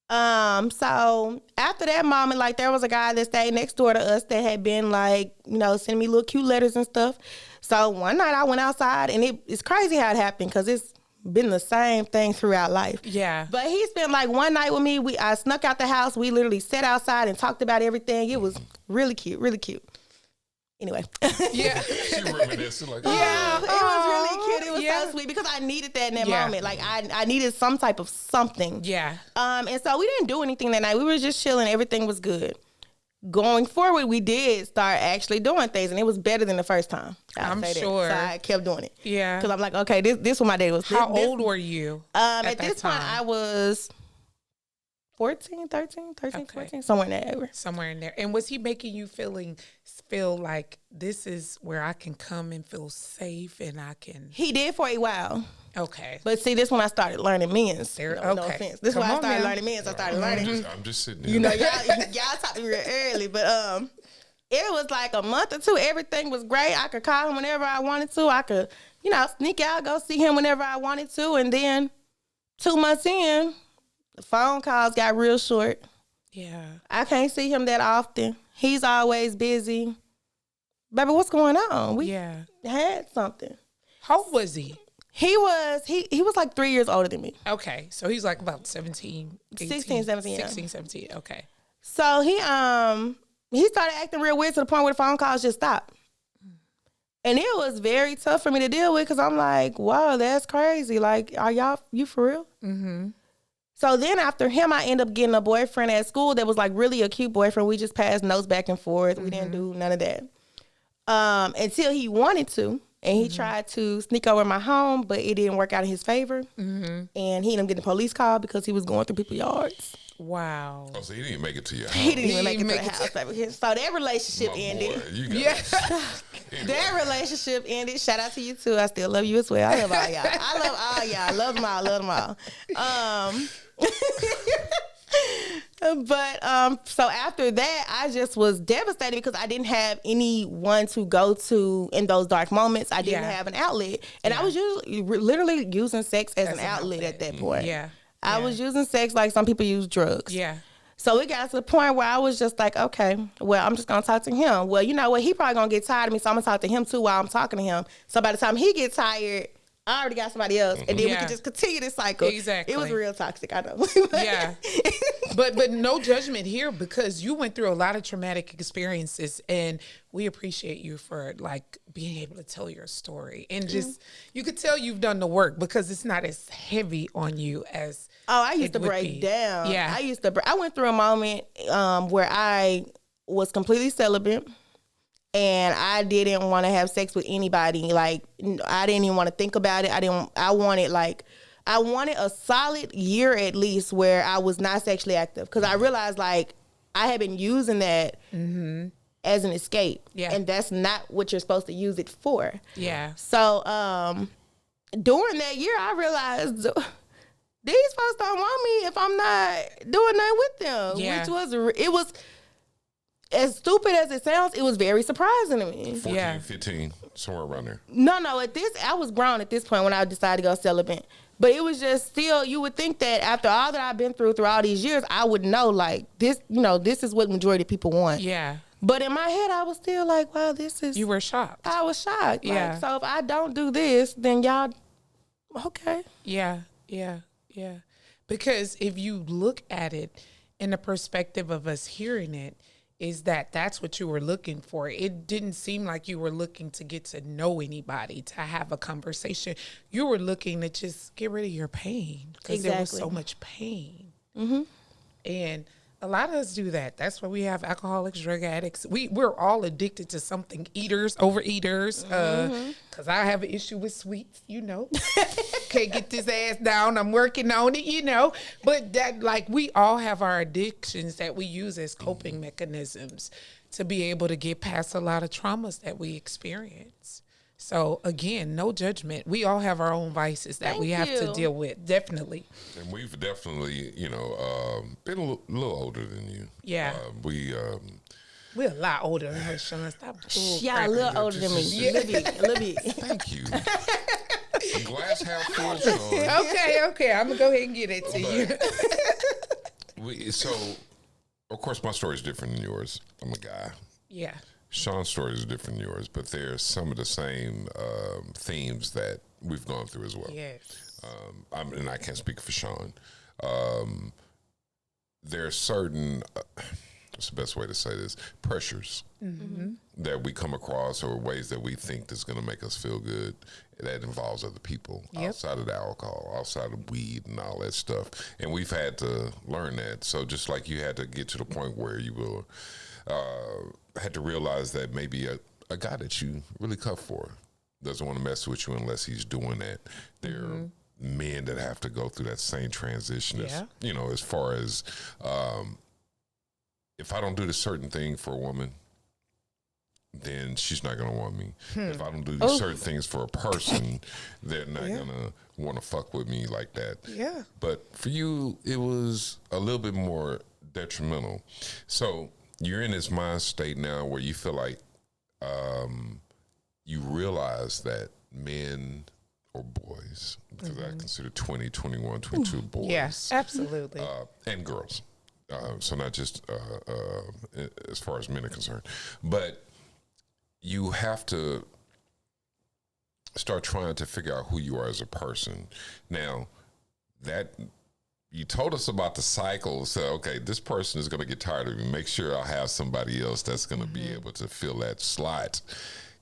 So after that moment, like, there was a guy that stayed next door to us that had been, like, sending me little cute letters and stuff. So one night I went outside, and it's crazy how it happened because it's been the same thing throughout life. Yeah. But he spent, like, one night with me. I snuck out the house. We literally sat outside and talked about everything. It was really cute, really cute. Anyway. Yeah. She reminiscing like, yeah, it was really cute. It was so sweet because I needed that in that moment. Like I needed some type of something. Yeah. And so we didn't do anything that night. We were just chilling. Everything was good. Going forward, we did start actually doing things, and it was better than the first time. I'm sure. So I kept doing it. Yeah. Because I'm like, okay, this what my day was. How old were you? At this point, I was 13, 14, Okay. somewhere in that area. Somewhere in there. And was he making you feel like this is where I can come and feel safe and I can? He did for a while. Okay. But see, this when I started learning men's. There- No okay. offense. This is Come when I on started now. learning men's. I started learning. I'm just sitting there. You know, y'all talked to me real early, but it was like a month or two. Everything was great. I could call him whenever I wanted to. I could, sneak out, go see him whenever I wanted to. And then 2 months in, the phone calls got real short. Yeah. I can't see him that often. He's always busy. Baby, what's going on? We had something. How old was he? He was like 3 years older than me. Okay. So he's like about 17, 18, 16, 17, yeah. 16, 17. Okay. So he started acting real weird to the point where the phone calls just stopped. And it was very tough for me to deal with because I'm like, wow, that's crazy. Like, are you for real? Mm-hmm. So then after him, I ended up getting a boyfriend at school that was like really a cute boyfriend. We just passed notes back and forth. We didn't do none of that. Until he wanted to. And he tried to sneak over my home, but it didn't work out in his favor. Mm-hmm. And he ended up getting a police call because he was going through people's yards. Wow. Oh, so he didn't make it to your house. He didn't even make it to the house, baby. So that relationship ended. Boy, you got That relationship ended. Shout out to you too. I still love you as well. I love all y'all. I love them all. Love them all. But so after that, I just was devastated because I didn't have anyone to go to in those dark moments. I didn't have an outlet, and I was literally using sex as an outlet at that point. Yeah. I was using sex like some people use drugs. Yeah. So it got to the point where I was just like, okay, well, I'm just going to talk to him. Well, you know what? He probably going to get tired of me, so I'm going to talk to him too while I'm talking to him. So by the time he gets tired, I already got somebody else. And then we can just continue this cycle. Exactly. It was real toxic, I know. Yeah. But no judgment here because you went through a lot of traumatic experiences and we appreciate you for like being able to tell your story. And just, you could tell you've done the work because it's not as heavy on you as I used to break down. Yeah. I went through a moment where I was completely celibate. And I didn't want to have sex with anybody. Like, I didn't even want to think about it. I wanted a solid year at least where I was not sexually active. Because I realized, like, I had been using that as an escape. Yeah. And that's not what you're supposed to use it for. Yeah. So, during that year, I realized these folks don't want me if I'm not doing nothing with them. Yeah. It was as stupid as it sounds, it was very surprising to me. 14, 15, somewhere around there. No, I was grown at this point when I decided to go celibate. But it was just still, you would think that after all that I've been through all these years, I would know, like, this, this is what majority of people want. Yeah. But in my head, I was still like, wow, this is... You were shocked. I was shocked. Yeah. Like, so if I don't do this, then y'all, okay. Yeah. Because if you look at it in the perspective of us hearing it, is that's what you were looking for. It didn't seem like you were looking to get to know anybody, to have a conversation. You were looking to just get rid of your pain because there was so much pain. Mm-hmm. And a lot of us do that. That's why we have alcoholics, drug addicts. We're all addicted to something. Eaters, overeaters. Because I have an issue with sweets, Can't get this ass down. I'm working on it, But that, like, we all have our addictions that we use as coping mechanisms to be able to get past a lot of traumas that we experience. So, again, no judgment. We all have our own vices that we have to deal with, definitely. And we've definitely, been a little older than you. Yeah. We're a lot older than her, Chon. Stop. Yeah, a little older than me. A little bit. Thank you. The glass half full, Chon. Okay. I'm going to go ahead and get it to you. So, of course, my story is different than yours. I'm a guy. Yeah. Sean's story is different than yours, but there's some of the same themes that we've gone through as well. Yes. And I can't speak for Sean. There are certain, what's the best way to say this, pressures that we come across or ways that we think that's going to make us feel good that involves other people outside of the alcohol, outside of weed and all that stuff. And we've had to learn that. So just like you had to get to the point where you will had to realize that maybe a guy that you really cuff for doesn't want to mess with you unless he's doing that. There are men that have to go through that same transition. Yeah. As, as far as if I don't do this certain thing for a woman, then she's not going to want me. If I don't do these certain things for a person, they're not going to want to fuck with me like that. Yeah. But for you, it was a little bit more detrimental. So you're in this mind state now where you feel like you realize that men or boys, because I consider 20, 21, 22 boys. Yes, absolutely. And girls. So not just as far as men are concerned. But you have to start trying to figure out who you are as a person. Now, that you told us about the cycle. So, okay, this person is going to get tired of me. Make sure I have somebody else that's going to be able to fill that slot.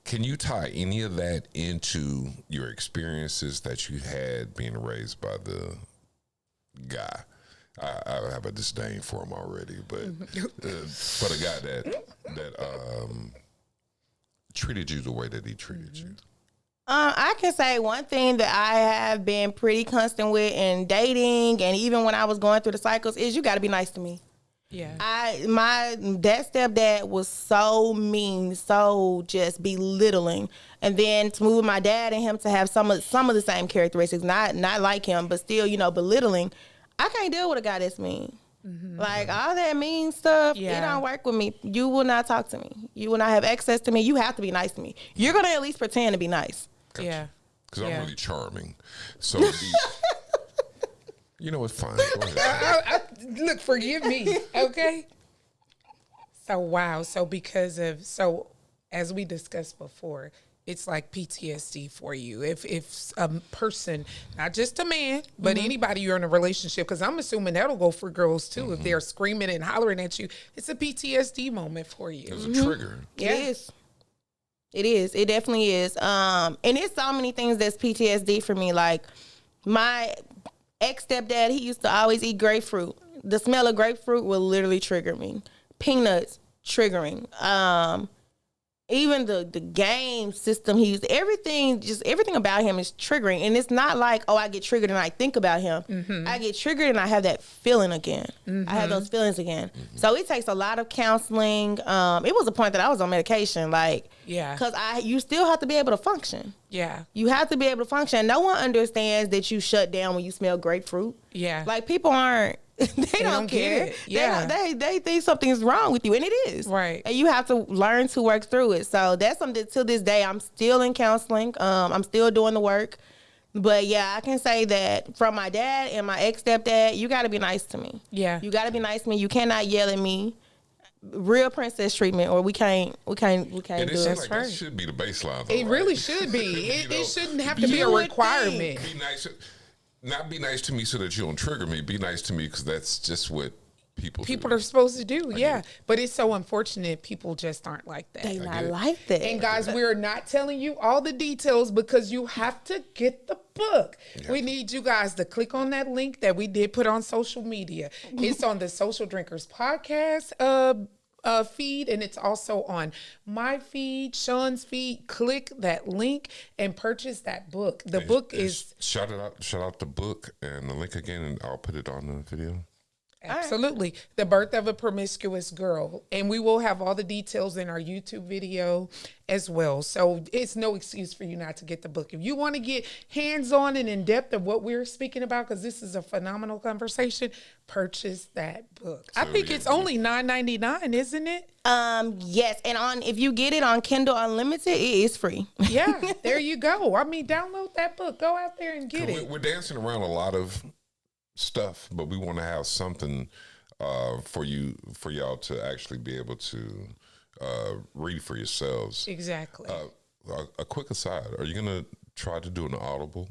Can you tie any of that into your experiences that you had being raised by the guy? I have a disdain for him already, but for the guy that treated you the way that he treated you. I can say one thing that I have been pretty constant with in dating, and even when I was going through the cycles, is you got to be nice to me. Yeah. That stepdad was so mean, so just belittling, and then to move with my dad and him to have some of the same characteristics, not like him, but still belittling. I can't deal with a guy that's mean. Like all that mean stuff, it don't work with me. You will not talk to me. You will not have access to me. You have to be nice to me. You're gonna at least pretend to be nice. Gotcha. Yeah. Because I'm really charming. So, it's fine. Go ahead. Look, forgive me, okay? So, wow. So, as we discussed before, it's like PTSD for you. If a person, not just a man, but anybody you're in a relationship, because I'm assuming that'll go for girls too. If they're screaming and hollering at you, it's a PTSD moment for you. It's a trigger. It is. It is. It definitely is. And it's so many things that's PTSD for me. Like my ex-stepdad, he used to always eat grapefruit. The smell of grapefruit will literally trigger me. Peanuts, triggering. Even the game system he used, everything about him is triggering. And it's not like, I get triggered and I think about him. I get triggered and I have that feeling again. I have those feelings again. So it takes a lot of counseling. It was a point that I was on medication, because you still have to be able to function. Yeah. You have to be able to function. No one understands that you shut down when you smell grapefruit. Yeah. Like people aren't. They don't care. Get it. Yeah. They think something's wrong with you, and it is. Right. And you have to learn to work through it. So that's something to this day I'm still in counseling. I'm still doing the work. But yeah, I can say that from my dad and my ex-stepdad, you got to be nice to me. Yeah. You got to be nice to me. You cannot yell at me. Real princess treatment, or we can't do It it. seems like that should be the baseline. Though, It really should be. It shouldn't have to be a requirement. Be nice. Not be nice to me so that you don't trigger me. Be nice to me because that's just what people are supposed to do. Yeah. But it's so unfortunate people just aren't like that. They not like that. And guys, we're not telling you all the details because you have to get the book. Yeah. We need you guys to click on that link that we did put on social media. It's on the Social Drinkers Podcast feed, and it's also on my feed, Sean's feed. Click that link and purchase that book. The book is shout out the book and the link again, and I'll put it on the video. Absolutely. The Birth of a Promiscuous Girl. And we will have all the details in our YouTube video as well. So it's no excuse for you not to get the book. If you want to get hands-on and in-depth of what we're speaking about, because this is a phenomenal conversation, purchase that book. So I think it's only $9.99, isn't it? Yes. And if you get it on Kindle Unlimited, it is free. Yeah, there you go. I mean, download that book. Go out there and get it. We're dancing around a lot of stuff, but we want to have something for y'all to actually be able to read for yourselves. Exactly. A quick aside: are you gonna try to do an Audible?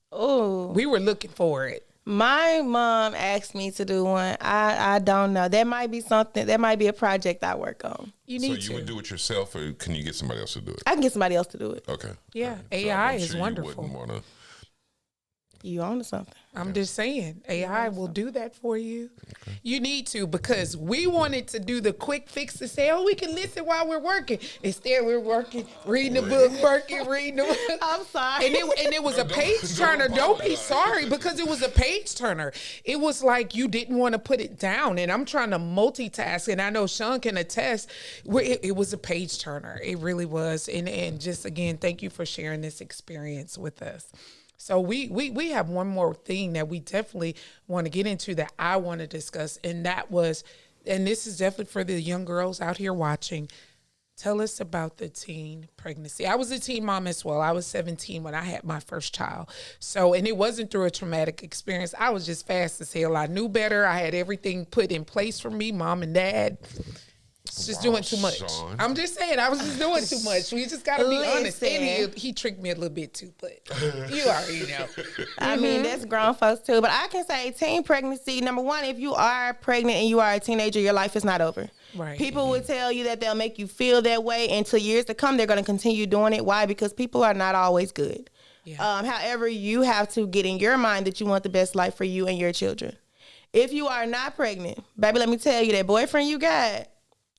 Oh, we were looking for it. My mom asked me to do one. I don't know. That might be something. That might be a project I work on. You would do it yourself, or can you get somebody else to do it? I can get somebody else to do it. Okay. Yeah, right. AI so is wonderful. You wouldn't want to You own something. I'm just saying, AI will do that for you. Okay. You need to, because we wanted to do the quick fix to say, oh, we can listen while we're working. Instead, we're working, reading the book, reading the book. I'm sorry. And it was a page turner. Don't be sorry, because it was a page turner. It was like you didn't want to put it down. And I'm trying to multitask. And I know Chon can attest. It was a page turner. It really was. And just, again, thank you for sharing this experience with us. So we have one more thing that we definitely want to get into that I want to discuss, and that was, and this is definitely for the young girls out here watching, tell us about the teen pregnancy. I was a teen mom as well. I was 17 when I had my first child. So, and it wasn't through a traumatic experience. I was just fast as hell. I knew better. I had everything put in place for me, mom and dad. It's just doing too much. Chon. I'm just saying, I was just doing too much. We just got to be honest. And he tricked me a little bit too, but you already know. I mean, that's grown folks too. But I can say teen pregnancy, number one, if you are pregnant and you are a teenager, your life is not over. Right. People will tell you that they'll make you feel that way. And to years to come, they're going to continue doing it. Why? Because people are not always good. Yeah. However, you have to get in your mind that you want the best life for you and your children. If you are not pregnant, baby, let me tell you, that boyfriend you got,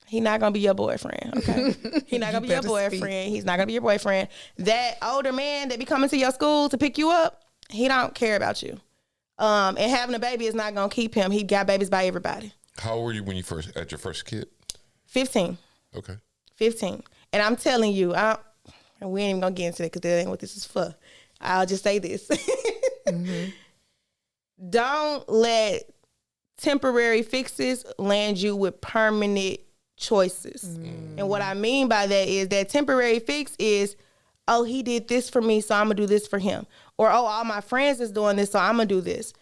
he not going to be your boyfriend, okay? He not going to be your boyfriend. Speak. He's not going to be your boyfriend. That older man that be coming to your school to pick you up, he don't care about you. And having a baby is not going to keep him. He got babies by everybody. How old were you when you first had your first kid? 15. Okay. 15. And I'm telling you, and we ain't even going to get into that because that ain't what this is for. I'll just say this. Don't let temporary fixes land you with permanent choices. And what I mean by that is that temporary fix is, oh, he did this for me, so I'm gonna do this for him. Or, oh, all my friends is doing this, so I'm gonna do this.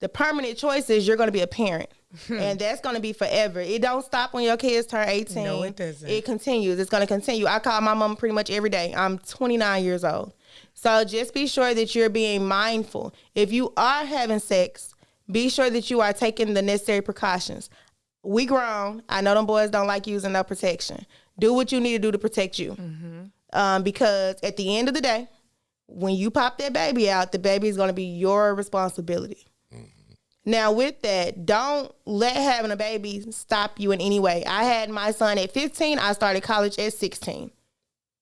The permanent choice is you're gonna be a parent. And that's gonna be forever. It don't stop when your kids turn 18. No, it doesn't. It continues. It's gonna continue. I call my mom pretty much every day. I'm 29 years old. So just be sure that you're being mindful. If you are having sex, be sure that you are taking the necessary precautions. We grown. I know them boys don't like using no protection. Do what you need to do to protect you. Because at the end of the day, when you pop that baby out, the baby is going to be your responsibility. Now, with that, don't let having a baby stop you in any way. I had my son at 15. I started college at 16.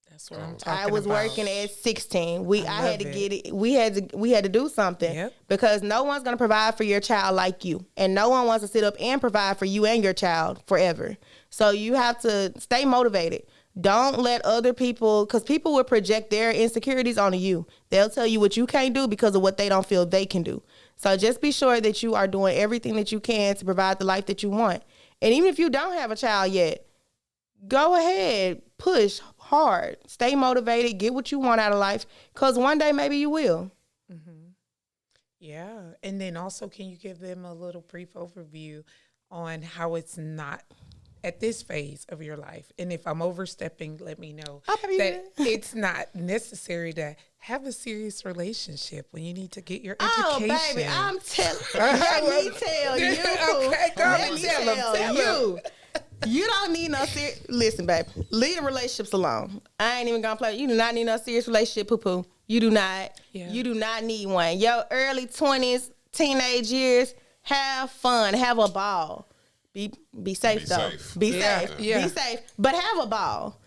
That's what I'm talking about. I was working at 16. I had to get it. We had to do something because no one's going to provide for your child like you. And no one wants to sit up and provide for you and your child forever. So you have to stay motivated. Don't let other people, because people will project their insecurities onto you. They'll tell you what you can't do because of what they don't feel they can do. So just be sure that you are doing everything that you can to provide the life that you want. And even if you don't have a child yet, go ahead, push hard, stay motivated, get what you want out of life, because one day maybe you will. Yeah. And then also, can you give them a little brief overview on how it's not at this phase of your life? And if I'm overstepping, let me know that it's not necessary to have a serious relationship when you need to get your education. Oh, baby, I'm telling let me tell you. Okay, go let ahead, me tell you. You don't need no serious. Listen, baby, leave the relationships alone. I ain't even gonna play. You do not need no serious relationship, poo-poo. You do not. Yeah. You do not need one. Your early 20s, teenage years, have fun, have a ball. Be safe though. Be safe. Be safe. But have a ball.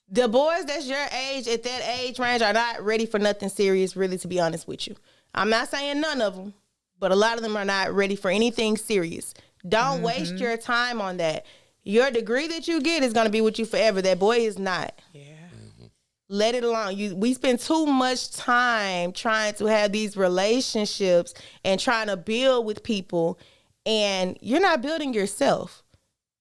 The boys that's your age at that age range are not ready for nothing serious, really, to be honest with you. I'm not saying none of them, but a lot of them are not ready for anything serious. Don't waste your time on that. Your degree that you get is going to be with you forever. That boy is not. Yeah. Let it alone. We spend too much time trying to have these relationships and trying to build with people, and you're not building yourself.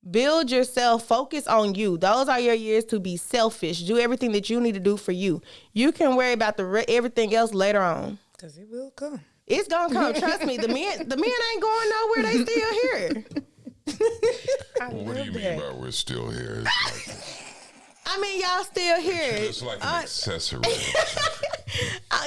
Build yourself. Focus on you. Those are your years to be selfish. Do everything that you need to do for you. You can worry about everything else later on. Because it will come. It's going to come. Trust me. The men ain't going nowhere. They still here. What do you mean by we're still here? I mean, y'all still here. It's like an accessory.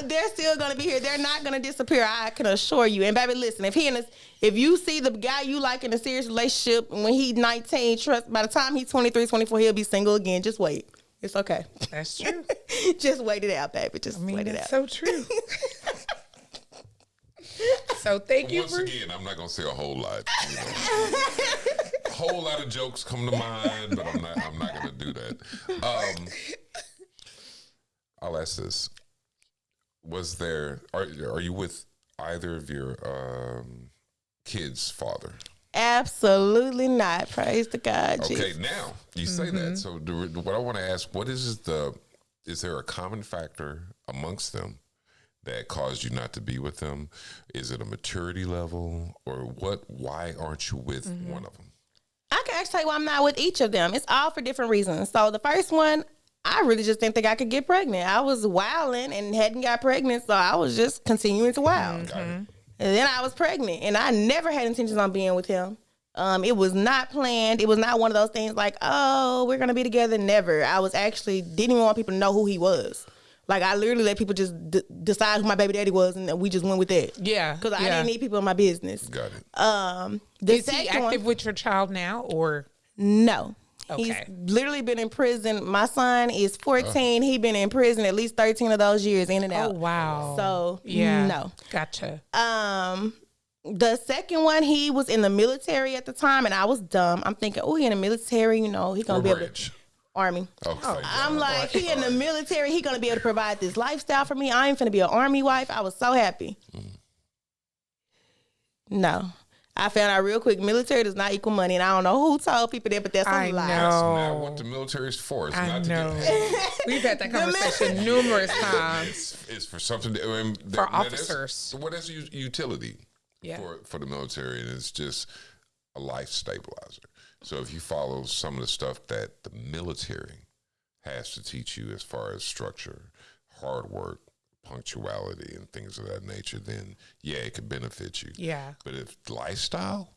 They're still going to be here. They're not going to disappear. I can assure you. And baby, listen, if you see the guy you like in a serious relationship when he's 19, trust, by the time he's 23, 24, he'll be single again. Just wait. It's okay. That's true. Just wait it out, baby. Just wait it out. That's so true. So thank you Once again, I'm not gonna say a whole lot. A whole lot of jokes come to mind, but I'm not gonna do that. I'll ask this: are you with either of your kids' father? Absolutely not. Praise to God. Okay, Jesus. now you say that. So what I want to ask: is there a common factor amongst them that caused you not to be with them? Is it a maturity level, or what? Why aren't you with one of them? I can actually tell you why I'm not with each of them. It's all for different reasons. So the first one, I really just didn't think I could get pregnant. I was wilding and hadn't got pregnant, so I was just continuing to wild. And then I was pregnant, and I never had intentions on being with him. It was not planned. It was not one of those things like, oh, we're going to be together. Never. I was actually didn't even want people to know who he was. Like, I literally let people just decide who my baby daddy was, and we just went with that. Yeah. Because I didn't need people in my business. Got it. Is he active with your child now, or? No. Okay. He's literally been in prison. My son is 14. He been in prison at least 13 of those years, in and out. Oh, wow. So, Yeah. no. Gotcha. The second one, he was in the military at the time, and I was dumb. I'm thinking, oh, he in the military, he's going to be able to... Army. Okay. I'm like, he in the military, he going to be able to provide this lifestyle for me. I ain't finna be an Army wife. I was so happy. No. I found out real quick, military does not equal money, and I don't know who told people that, but that's a lie. That's not what the military is for. It's not to get paid. We've had that conversation numerous times. It's for something for officers. That's utility Yeah. for the military, and it's just a life stabilizer. So if you follow some of the stuff that the military has to teach you as far as structure, hard work, punctuality, and things of that nature, then yeah, it could benefit you. Yeah. But if lifestyle,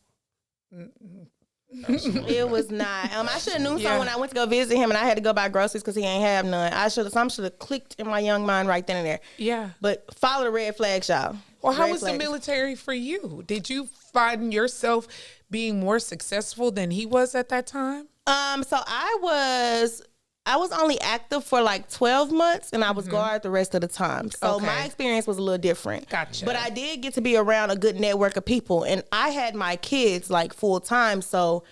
it was not. I should have known something when I went to go visit him, and I had to go buy groceries because he ain't have none. Something should have clicked in my young mind right then and there. Yeah. But follow the red flags, y'all. Well, how red was flags. the military for you? Did you find yourself being more successful than he was at that time? So I was only active for like 12 months, and I was guard the rest of the time. So my experience was a little different. Gotcha. But I did get to be around a good network of people, and I had my kids like full time. So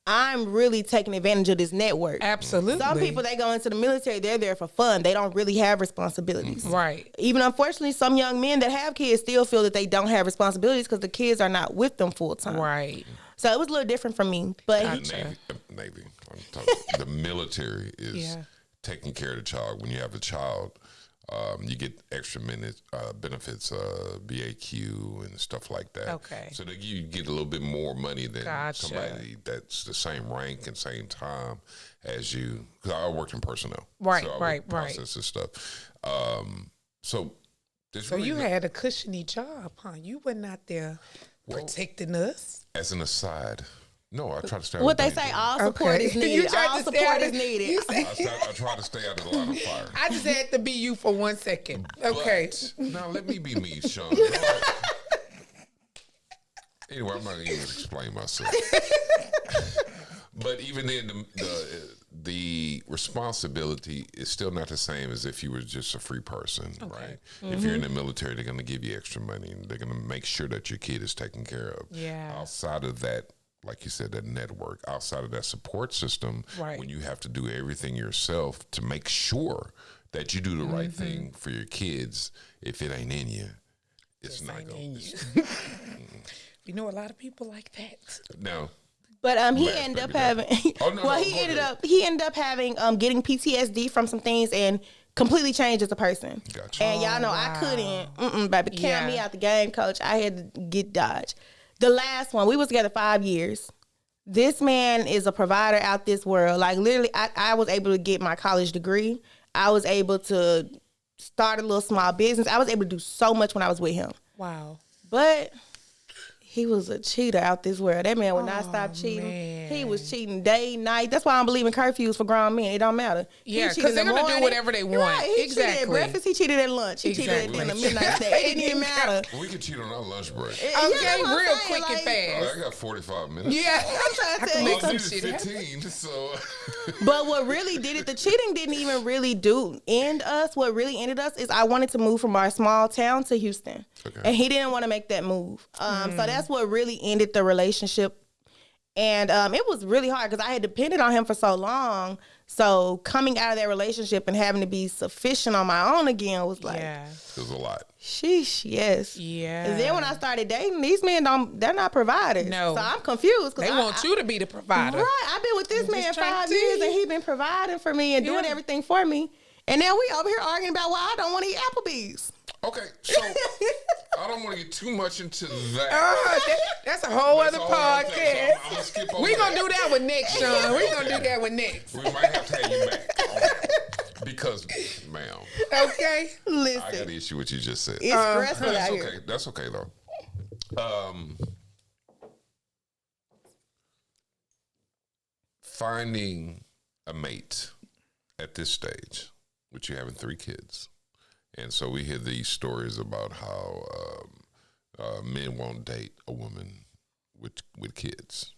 I'm really taking advantage of this network. Absolutely. Some people, they go into the military, they're there for fun. They don't really have responsibilities. Right. Even unfortunately, some young men that have kids still feel that they don't have responsibilities because the kids are not with them full time. Right. So it was a little different for me. But Navy. I'm talking, the military is taking care of the child. When you have a child, you get extra benefits, BAQ and stuff like that. Okay. So that you get a little bit more money than somebody that's the same rank and same time as you. Because I worked in personnel. Right, so I right. process this stuff. So really you had a cushiony job, huh? You were not there protecting us. As an aside, no, I try to stay out what of they danger. say, all support is needed. All support is needed. I try to stay out of the line of fire. I just had to be you for 1 second. Okay. But, now let me be me, Chon. Anyway, I'm not even going to explain myself. But even then, the responsibility is still not the same as if you were just a free person, right? If you're in the military, they're going to give you extra money, and they're going to make sure that your kid is taken care of. Yeah. Outside of that, like you said, that network, outside of that support system, when you have to do everything yourself to make sure that you do the right thing for your kids, if it ain't in you, it's not going to. You know, a lot of people like that. No. But he ended up having. He ended up having getting PTSD from some things and completely changed as a person. Gotcha. And y'all know I couldn't. Baby, count me out the game, coach. I had to get dodged. The last one, we was together 5 years. This man is a provider out this world. Like literally, I was able to get my college degree. I was able to start a little small business. I was able to do so much when I was with him. Wow. But He was a cheater out this world. That man would not stop cheating. Man. He was cheating day, night. That's why I don't believe in curfews for grown men. It don't matter. Yeah, because they're going to do whatever they want. Right. He cheated at Exactly. breakfast. He cheated at lunch. He cheated at dinner, midnight snack. It didn't even matter. We can cheat on our lunch break. Okay, that's what I'm real saying, quick and fast. I got 45 minutes. Yeah. I'm trying to I tell can you make I some needed shit. 15, so. But what really did it, the cheating didn't even really end us. What really ended us is I wanted to move from our small town to Houston. Okay. And he didn't want to make that move. So that's what really ended the relationship. And it was really hard because I had depended on him for so long. So coming out of that relationship and having to be sufficient on my own again was like, Yeah. It was a lot. sheesh, yes. Yeah. And then when I started dating, these men they're not providers. No. So I'm confused. They want you to be the provider. Right. I've been with this I'm man just trying to 5 tell years you. and he's been providing for me and doing Yeah. everything for me. And now we over here arguing about why I don't want to eat Applebee's. Okay, so I don't want to get too much into that. That's a whole That's other a whole other thing, so podcast. I'm gonna skip over We gonna that. do that with next, Sean. We gonna do that with next. We might have to have you back. Okay. Because, ma'am, Okay. I got Listen, an issue with what you just said. it's stressful out That's here. okay. That's okay, though. Finding a mate at this stage, with you having 3 kids. And so we hear these stories about how men won't date a woman with kids.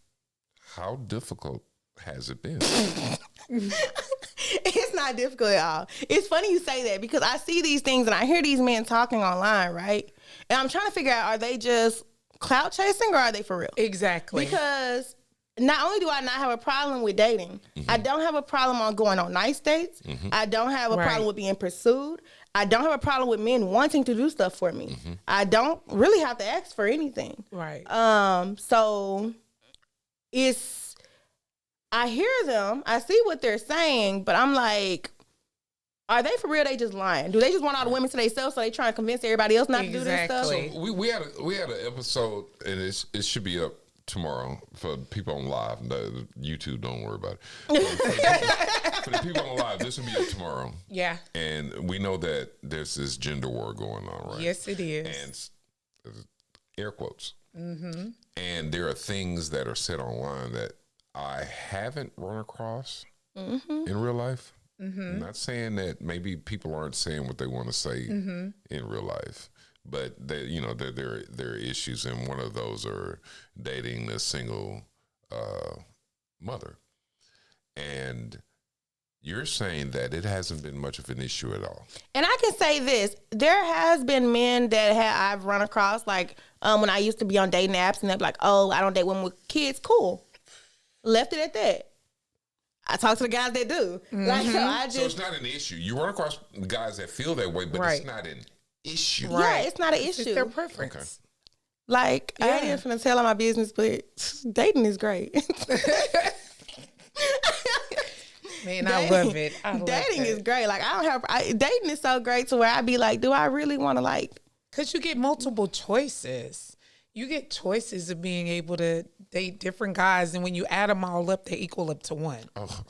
How difficult has it been? It's not difficult at all. It's funny you say that because I see these things and I hear these men talking online, right? And I'm trying to figure out, are they just clout chasing or are they for real? Exactly. Because not only do I not have a problem with dating, I don't have a problem on going on nice dates. I don't have a Right. problem with being pursued. I don't have a problem with men wanting to do stuff for me. I don't really have to ask for anything. Right. So I hear them, I see what they're saying, but I'm like, are they for real? They just lying. Do they just want all the women to themselves so they try to convince everybody else not to do this stuff? Exactly. So we had an episode, and it should be up tomorrow for people on live. The YouTube, don't worry about it. For the people on live, this will be up tomorrow. Yeah. And we know that there's this gender war going on, right? Yes, it is. And air quotes. And there are things that are said online that I haven't run across in real life. I'm not saying that maybe people aren't saying what they want to say in real life, but there are issues, and one of those are dating a single mother. And you're saying that it hasn't been much of an issue at all. And I can say this: there has been men that I've run across, like when I used to be on dating apps, and they're like, "Oh, I don't date women with kids." Cool, left it at that. I talk to the guys that do. Like, So it's not an issue. You run across guys that feel that way, but Right. it's not an issue. yeah, it's not an It's issue. just their preference. Like, I ain't Yeah. even finna tell all my business, but dating is great. Man, I love it. I love Dating it. is great. Like, dating is so great to where I be like, do I really want to like? Because you get multiple choices. You get choices of being able to date different guys, and when you add them all up, they equal up to one. Oh.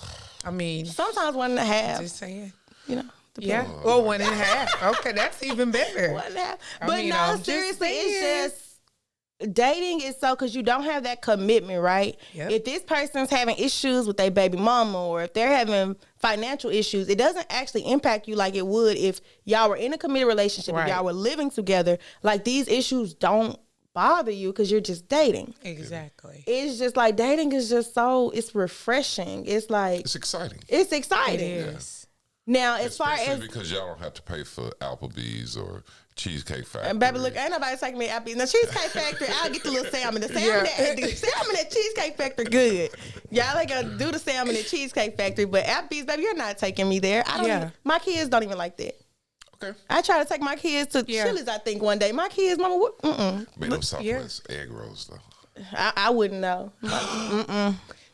I mean, Sometimes 1.5. just saying. You know. Yeah. Well, 1.5. Okay, that's even better. 1.5. I But mean, no, I'm just seriously, saying. it's just dating is so because you don't have that commitment, right? Yep. If this person's having issues with their baby mama or if they're having financial issues, it doesn't actually impact you like it would if y'all were in a committed relationship, Right. if y'all were living together. Like, these issues don't bother you because you're just dating. Exactly. It's just like dating is just so, it's refreshing. It's like, It's exciting. it's It exciting. is. Now, as far Especially as, because y'all don't have to pay for Applebee's or Cheesecake Factory. and baby, look, ain't nobody taking me to Applebee's. Now, Cheesecake Factory, I'll get the little salmon. The salmon at Cheesecake Factory, good. Y'all ain't gonna do the salmon at Cheesecake Factory, but Applebee's, baby, you're not taking me there. I don't. Yeah. Even, my kids don't even like that. Okay. I try to take my kids to Yeah. Chili's. I think one day my kids, mama, Made them Southwest egg rolls, though. I wouldn't know.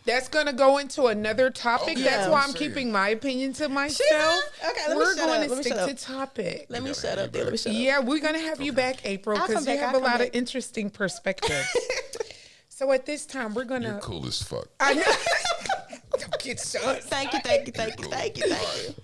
That's going to go into another topic. Okay. That's Yeah. why I'm keeping my opinion to myself. Okay, let me We're shut going up. to Let me stick shut to up. topic. Let me gotta shut have up, you there. Let me shut up. Yeah, we're going to have you back, April, I'll because come you back, have I'll a come lot of back. interesting perspectives. So at this time, we're going You're to... cool as fuck. I know. Don't get shut. Thank you, thank you, thank you, thank you, thank you.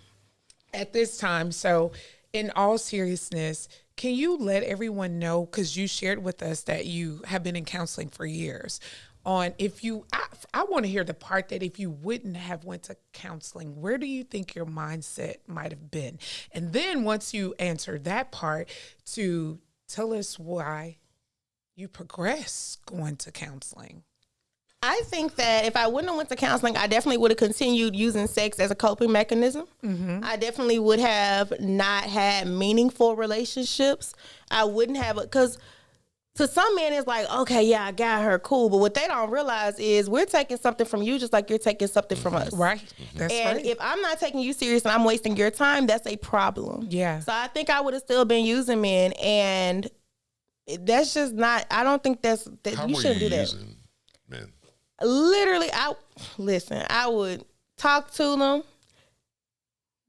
At this time, so in all seriousness, can you let everyone know, because you shared with us that you have been in counseling for years, on if you, I want to hear the part that if you wouldn't have went to counseling, where do you think your mindset might have been? And then once you answer that part, to tell us why you progress going to counseling. I think that if I wouldn't have went to counseling, I definitely would have continued using sex as a coping mechanism. I definitely would have not had meaningful relationships. I wouldn't have, because to some men it's like, okay, yeah, I got her, cool. But what they don't realize is we're taking something from you just like you're taking something from us. Right. That's and right. if I'm not taking you serious and I'm wasting your time, that's a problem. Yeah. So I think I would have still been using men, and that's just not, I don't think that you shouldn't do that. Using men? Literally, I would talk to them,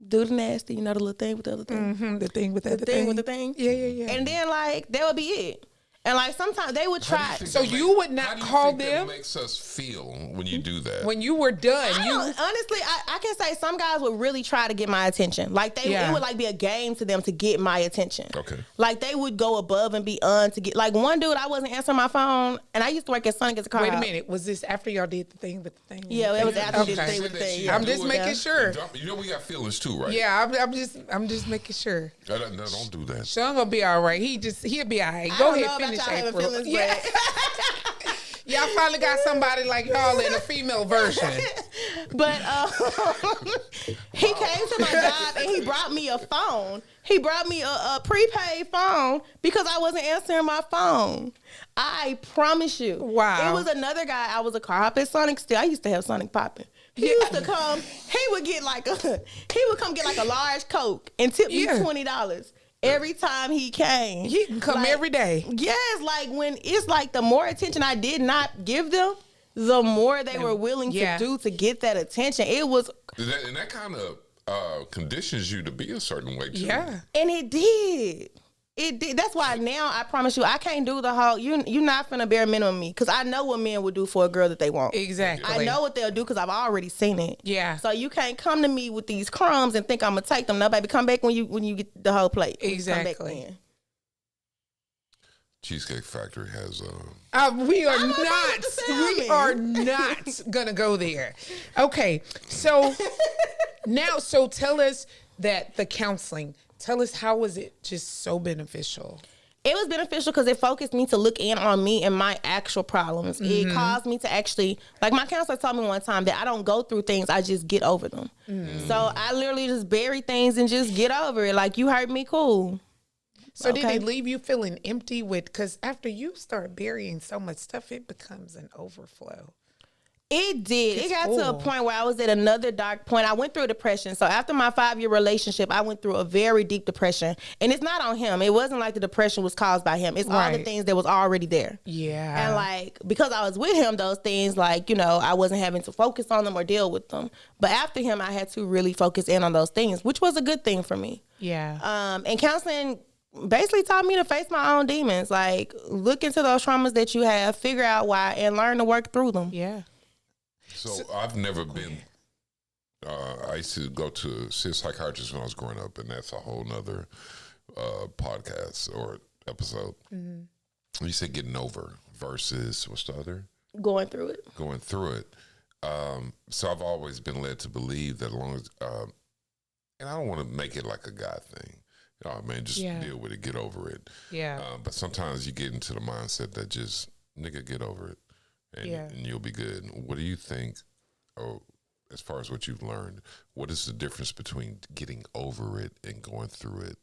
do the nasty, you know, the little thing with the other thing. The thing with the thing with the thing. Yeah. And then, like, that would be it. And, like, sometimes they would try. So you would not call them? That makes us feel when you do that? When you were done, Honestly, I can say some guys would really try to get my attention. Like, it would, like, be a game to them to get my attention. Okay. Like, they would go above and beyond to get, like, one dude, I wasn't answering my phone, and I used to work at Sonic as a car. Wait a minute. Was this after y'all did the thing with the thing? Yeah, it was after we did the Okay. thing with the thing. I'm just making sure. You know we got feelings too, right? Yeah, I'm just making sure. No, don't do that. Sean gonna be all right. He'll be all right. I Go don't ahead, know about finish y'all having April. feelings, Yeah. Y'all finally got somebody like y'all in a female version. But he came to my job and he brought me a phone. He brought me a prepaid phone because I wasn't answering my phone. I promise you. Wow. It was another guy. I was a car hop at Sonic still. I used to have Sonic popping. He used to come. He would come get like a large Coke and tip me $20. Every time he came. He can come every day. Yes, like when it's like the more attention I did not give them, the more they were willing to do to get that attention. It was... And that kind of conditions you to be a certain way, too. Yeah. And it did. It did. That's why now I promise you, I can't do the whole, you're not finna bare minimum me. Because I know what men would do for a girl that they want. Exactly. I know what they'll do because I've already seen it. Yeah. So you can't come to me with these crumbs and think I'm going to take them. No, baby, come back when you get the whole plate. Exactly. Come back then. Cheesecake Factory has... We are not going to go there. Okay. So now, tell us that the counseling... Tell us, how was it just so beneficial? It was beneficial because it focused me to look in on me and my actual problems. It caused me to actually, like my counselor told me one time that I don't go through things, I just get over them. So I literally just bury things and just get over it. Like, you hurt me, cool. So did it leave you feeling empty because after you start burying so much stuff, it becomes an overflow? It did. It's it got full. to a point where I was at another dark point. I went through a depression. So after my 5-year relationship, I went through a very deep depression. And it's not on him. It wasn't like the depression was caused by him. It's all the things that was already there. Yeah. And like, because I was with him, those things, like, you know, I wasn't having to focus on them or deal with them. But after him, I had to really focus in on those things, which was a good thing for me. Yeah. And counseling basically taught me to face my own demons. Like, look into those traumas that you have, figure out why, and learn to work through them. Yeah. So I've never been... I used to go to see a psychiatrist when I was growing up, and that's a whole nother podcast or episode. You said getting over versus, what's the other? Going through it. Going through it. So I've always been led to believe that as long as... and I don't want to make it like a guy thing. Oh, man, just deal with it, get over it. Yeah. But sometimes you get into the mindset that just, nigga, get over it. And you'll be good. What do you think, as far as what you've learned, what is the difference between getting over it and going through it?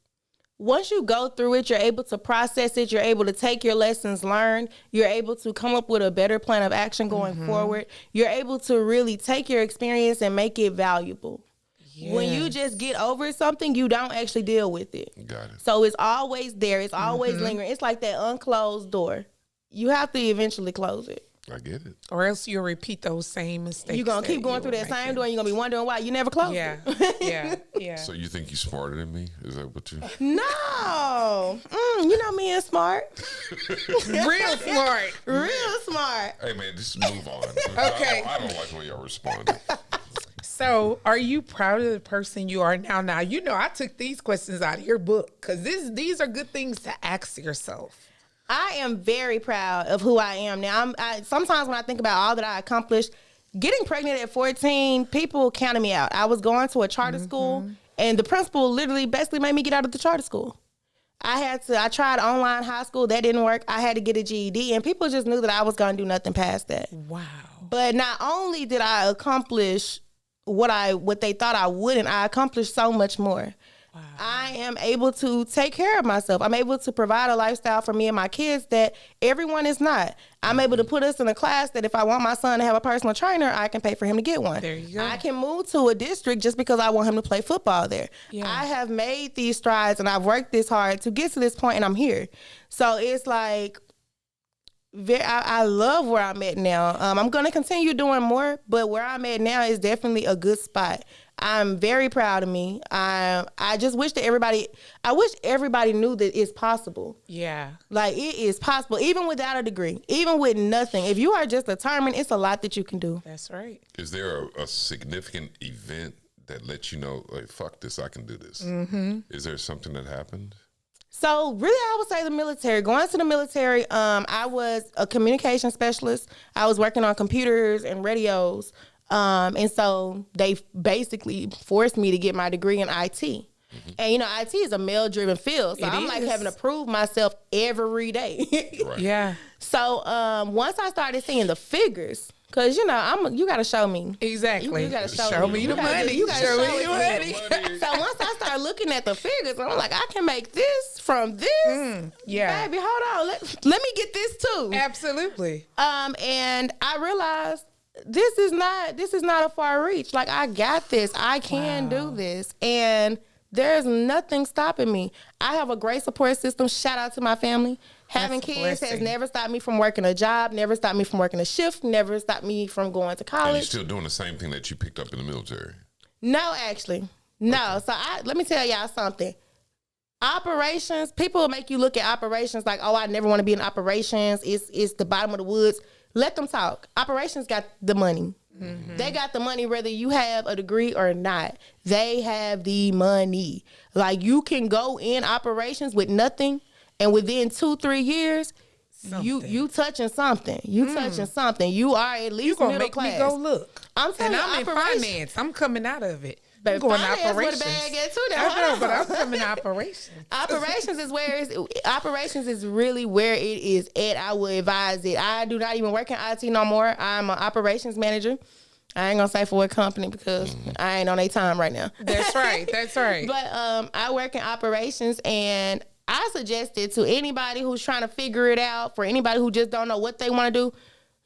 Once you go through it, you're able to process it. You're able to take your lessons learned. You're able to come up with a better plan of action going forward. You're able to really take your experience and make it valuable. Yes. When you just get over something, you don't actually deal with it. Got it. So it's always there. It's always lingering. It's like that unclosed door. You have to eventually close it. I get it. Or else you'll repeat those same mistakes. You're going to keep going through that same door and you're going to be wondering why you never closed it. Yeah. So you think you're smarter than me? Is that what you... No. You know me and smart. Real smart. Real smart. Hey, man, just move on. Okay. I don't like the way y'all responded. So, are you proud of the person you are now? Now, you know, I took these questions out of your book because these are good things to ask yourself. I am very proud of who I am now. Sometimes when I think about all that I accomplished, getting pregnant at 14, people counted me out. I was going to a charter school, and the principal literally basically made me get out of the charter school. I tried online high school. That didn't work. I had to get a GED, and people just knew that I was going to do nothing past that. Wow. But not only did I accomplish what they thought I wouldn't, I accomplished so much more. Wow. I am able to take care of myself. I'm able to provide a lifestyle for me and my kids that everyone is not. I'm able to put us in a class that if I want my son to have a personal trainer, I can pay for him to get one. There you go. I can move to a district just because I want him to play football there. Yeah. I have made these strides and I've worked this hard to get to this point, and I'm here. So it's like, I love where I'm at now. I'm going to continue doing more, but where I'm at now is definitely a good spot. I'm very proud of me. I just wish that everybody knew that it's possible. Yeah. Like, it is possible, even without a degree, even with nothing. If you are just determined, it's a lot that you can do. That's right. Is there a significant event that lets you know, like, fuck this, I can do this? Is there something that happened? So really, I would say the military. Going to the military, I was a communication specialist. I was working on computers and radios. And so they basically forced me to get my degree in IT. And, you know, IT is a male-driven field. So I'm like having to prove myself every day. Right. Yeah. So once I started seeing the figures, because, you know, you got to show me. Exactly. You got to show me the money. You got to show show me the money. So once I started looking at the figures, I'm like, I can make this from this. Yeah. Baby, hold on. Let me get this too. Absolutely. And I realized this is not a far reach. Like, I got this. I can do this. And there's nothing stopping me. I have a great support system. Shout out to my family. Having kids has never stopped me from working a job, never stopped me from working a shift, never stopped me from going to college. And you're still doing the same thing that you picked up in the military? No, actually. No. Okay. So let me tell y'all something. Operations, people will make you look at operations like, oh, I never want to be in operations. It's the bottom of the woods. Let them talk. Operations got the money. They got the money whether you have a degree or not. They have the money. Like, you can go in operations with nothing, and within 2-3 years, you touching something. You touching something. You are at least middle class. You gonna make me go look. I'm telling you, I'm in finance. I'm coming out of it. But I'm going to finance operations. With a bag at too, I know, but I'm coming to operations. Operations is really where it is at. I would advise it. I do not even work in IT no more. I'm an operations manager. I ain't gonna say for what company because I ain't on their time right now. That's right. That's right. But I work in operations, and I suggested to anybody who's trying to figure it out, for anybody who just don't know what they want to do,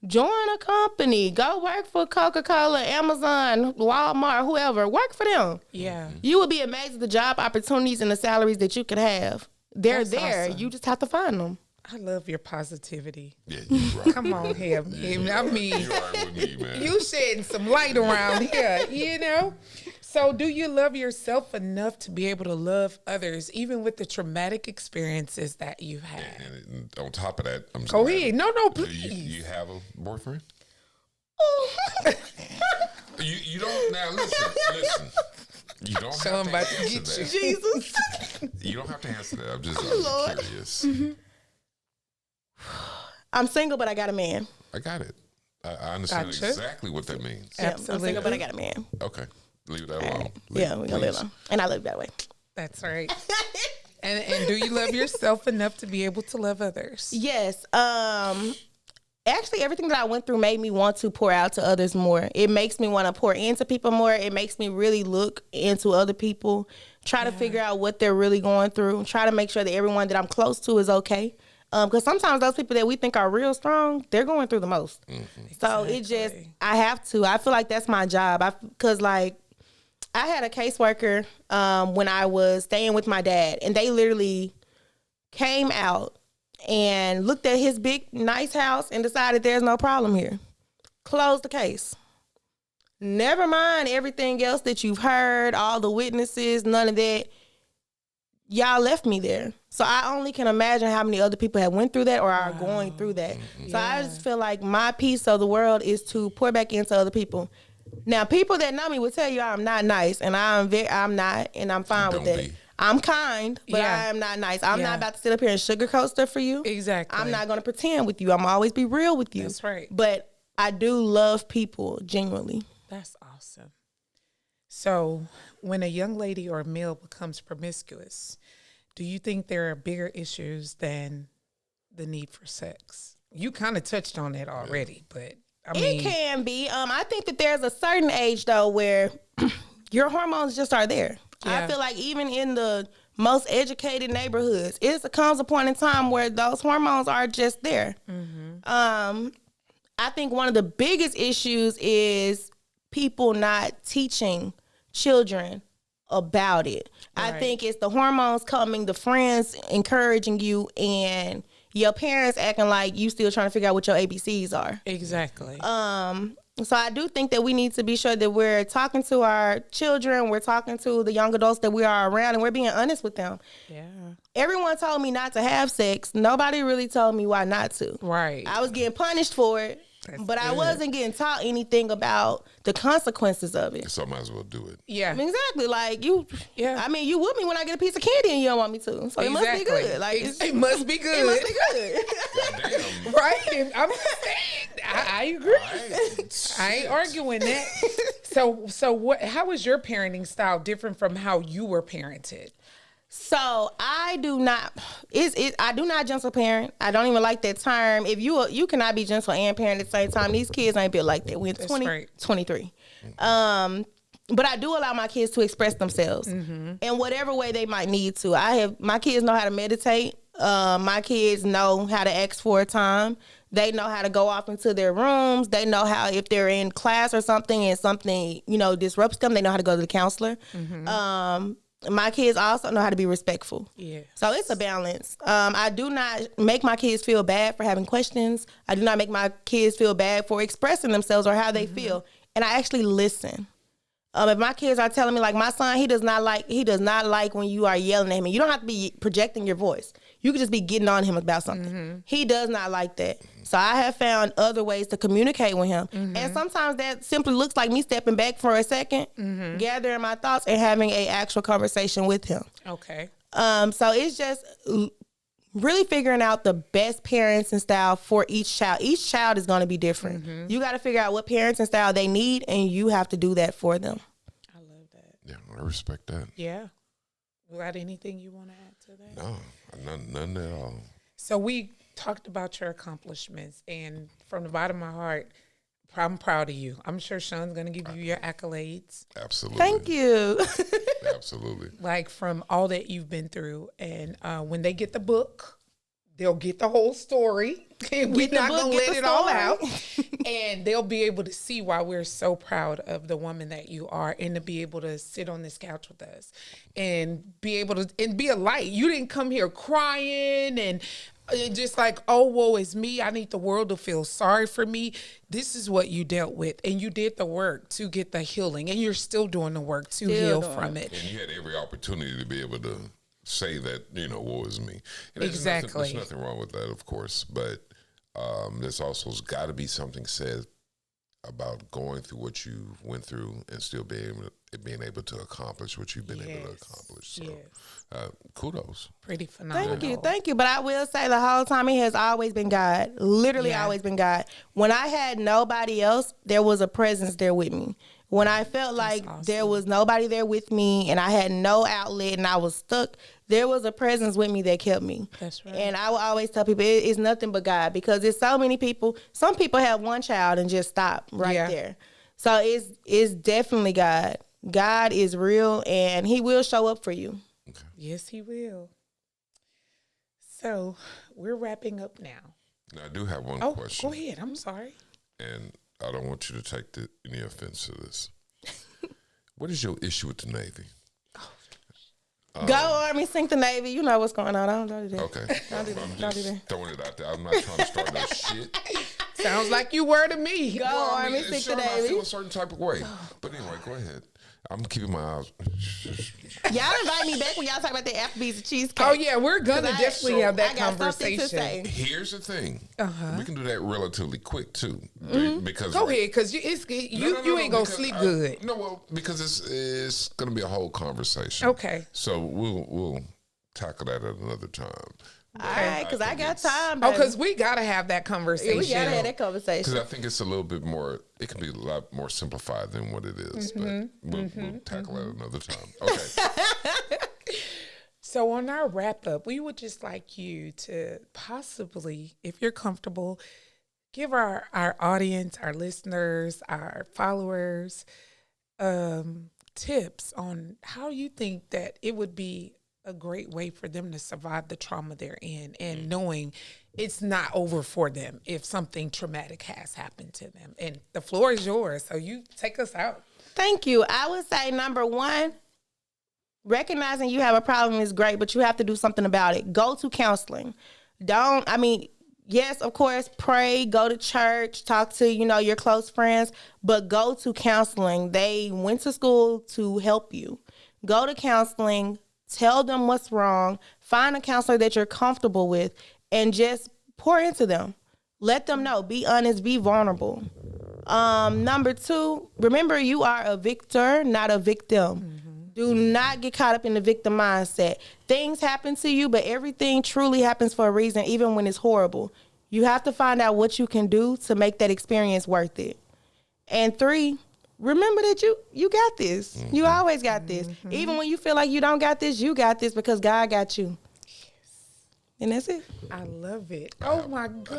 join a company. Go work for Coca-Cola, Amazon, Walmart, whoever. Work for them. Yeah. You would be amazed at the job opportunities and the salaries that you could have. They're there. Awesome. You just have to find them. I love your positivity. Yeah, you right. Come on here. I mean, you right with me, man. You shedding some light around here, you know? So do you love yourself enough to be able to love others, even with the traumatic experiences that you've had? And on top of that, I'm go ahead. No, please. You have a boyfriend? you don't, now listen. You don't have to answer that. Jesus. You don't have to answer that. I'm just curious. I'm single, but I got a man. I got it. I understand exactly what that means. Yeah, Absolutely. I'm single, but I got a man. Okay. Leave that alone. Yeah, we're going to live alone. And I live that way. That's right. And do you love yourself enough to be able to love others? Yes. Actually, everything that I went through made me want to pour out to others more. It makes me want to pour into people more. It makes me really look into other people, try to figure out what they're really going through, try to make sure that everyone that I'm close to is okay. Because sometimes those people that we think are real strong, they're going through the most. So exactly. I have to. I feel like that's my job. Because, like, I had a caseworker when I was staying with my dad, and they literally came out and looked at his big, nice house and decided there's no problem here. Closed the case. Never mind everything else that you've heard, all the witnesses, none of that. Y'all left me there. So I only can imagine how many other people have went through that or are going through that. So I just feel like my piece of the world is to pour back into other people. Now, people that know me will tell you I'm not nice, and I'm not, and I'm fine with Don't that. be. I'm kind, but Yeah. I am not nice. I'm Yeah. not about to sit up here and sugarcoat stuff for you. Exactly. I'm not going to pretend with you. I'm always be real with you. That's right. But I do love people genuinely. That's awesome. So, when a young lady or a male becomes promiscuous, do you think there are bigger issues than the need for sex? You kind of touched on that already, but I mean, It can be. I think that there's a certain age though where your hormones just are there. Yeah. I feel like even in the most educated neighborhoods, comes a point in time where those hormones are just there. I think one of the biggest issues is people not teaching children about it. I Right. think it's the hormones coming, the friends encouraging you, and your parents acting like you still trying to figure out what your ABCs are. exactly. So I do think that we need to be sure that we're talking to our children, we're talking to the young adults that we are around, and we're being honest with them. Yeah. Everyone told me not to have sex. Nobody really told me why not to. Right. I was getting punished for it, That's but I good. wasn't getting taught anything about the consequences of it. So I might as well do it. Yeah. Exactly. Like you, Yeah. I mean, you with me when I get a piece of candy and you don't want me to. So it must be Exactly. good. Like It must be good. It must be good. Damn. Right. I'm just saying. I agree. I ain't arguing that. So what? How is your parenting style different from how you were parented? So I do not. I do not gentle parent. I don't even like that term. If you cannot be gentle and parent at the same time. These kids ain't built like that. We're That's 20, right. 23. But I do allow my kids to express themselves in whatever way they might need to. My kids know how to meditate. My kids know how to ask for a time. They know how to go off into their rooms. They know how, if they're in class or something and something, disrupts them, they know how to go to the counselor. My kids also know how to be respectful. Yeah. So it's a balance. I do not make my kids feel bad for having questions. I do not make my kids feel bad for expressing themselves or how they feel. And I actually listen. If my kids are telling me, like my son, he does not like when you are yelling at him. You don't have to be projecting your voice. You can just be getting on him about something. He does not like that. So I have found other ways to communicate with him. And sometimes that simply looks like me stepping back for a second, gathering my thoughts, and having an actual conversation with him. Okay. So it's just really figuring out the best parenting style for each child. Each child is going to be different. You got to figure out what parenting style they need, and you have to do that for them. I love that. Yeah, I respect that. Yeah. Got anything you want to add to that? No, none at all. So we talked about your accomplishments, and from the bottom of my heart, I'm proud of you. I'm sure Sean's going to give you your accolades. Absolutely. Thank you. Absolutely. Like from all that you've been through. And when they get the book, they'll get the whole story. And we're Get the not book, going to get let the it all story. out. And they'll be able to see why we're so proud of the woman that you are, and to be able to sit on this couch with us and be able to, and be a light. You didn't come here crying and just like, oh, woe is me. I need the world to feel sorry for me. This is what you dealt with, and you did the work to get the healing, and you're still doing the work to heal from it. And you had every opportunity to be able to say that, woe is me. And Exactly. There's nothing wrong with that, of course, but there's also got to be something said about going through what you went through and still being able to accomplish what you've been able to accomplish. So, kudos. Pretty phenomenal. Thank you. But I will say the whole time it has always been God. Literally always been God. When I had nobody else, there was a presence there with me. When I felt like there was nobody there with me and I had no outlet and I was stuck, there was a presence with me that kept me. That's right. And I will always tell people it's nothing but God, because there's so many people. Some people have one child and just stop right there. So it's definitely God. God is real, and he will show up for you. Okay. Yes, he will. So we're wrapping up now. Now, I do have one Oh, question. go ahead. I'm sorry. And I don't want you to take any offense to this. What is your issue with the Navy? Go Army, sink the Navy. You know what's going on. Don't do that. Okay. Don't do that. I'm Don't do just that. throwing it out there. I'm not trying to start no shit. Sounds like you were to me. Go Army, sink the I Navy. feel a certain type of way. But anyway, go ahead. I'm keeping my eyes. Y'all invite me back when y'all talk about the Applebee's and cheesecake. Oh yeah, we're gonna definitely have that I got something to conversation. say. Here's the thing. We can do that relatively quick too, because Go ahead, because you ain't gonna sleep good. No, well, because it's gonna be a whole conversation. Okay. So we'll tackle that at another time. All right, because I got time. Oh, Baby. because we gotta have that conversation. we gotta have that Because conversation. I think it's a little bit more. It can be a lot more simplified than what it is, but we'll tackle it another time. Okay. So on our wrap up, we would just like you to possibly, if you're comfortable, give our audience, our listeners, our followers, tips on how you think that it would be a great way for them to survive the trauma they're in, and knowing it's not over for them if something traumatic has happened to them. And the floor is yours, so you take us out. Thank you. I would say number one, recognizing you have a problem is great, but you have to do something about it. Go to counseling. Yes, of course, pray, go to church, talk to, your close friends, but go to counseling. They went to school to help you. Go to counseling, tell them what's wrong, find a counselor that you're comfortable with, and just pour into them. Let them know. Be honest, be vulnerable. Number two, remember you are a victor, not a victim. Do not get caught up in the victim mindset. Things happen to you, but everything truly happens for a reason, even when it's horrible. You have to find out what you can do to make that experience worth it. And three, remember that you got this. You always got this. Even when you feel like you don't got this, you got this because God got you. And that's it. I love it. Oh my God.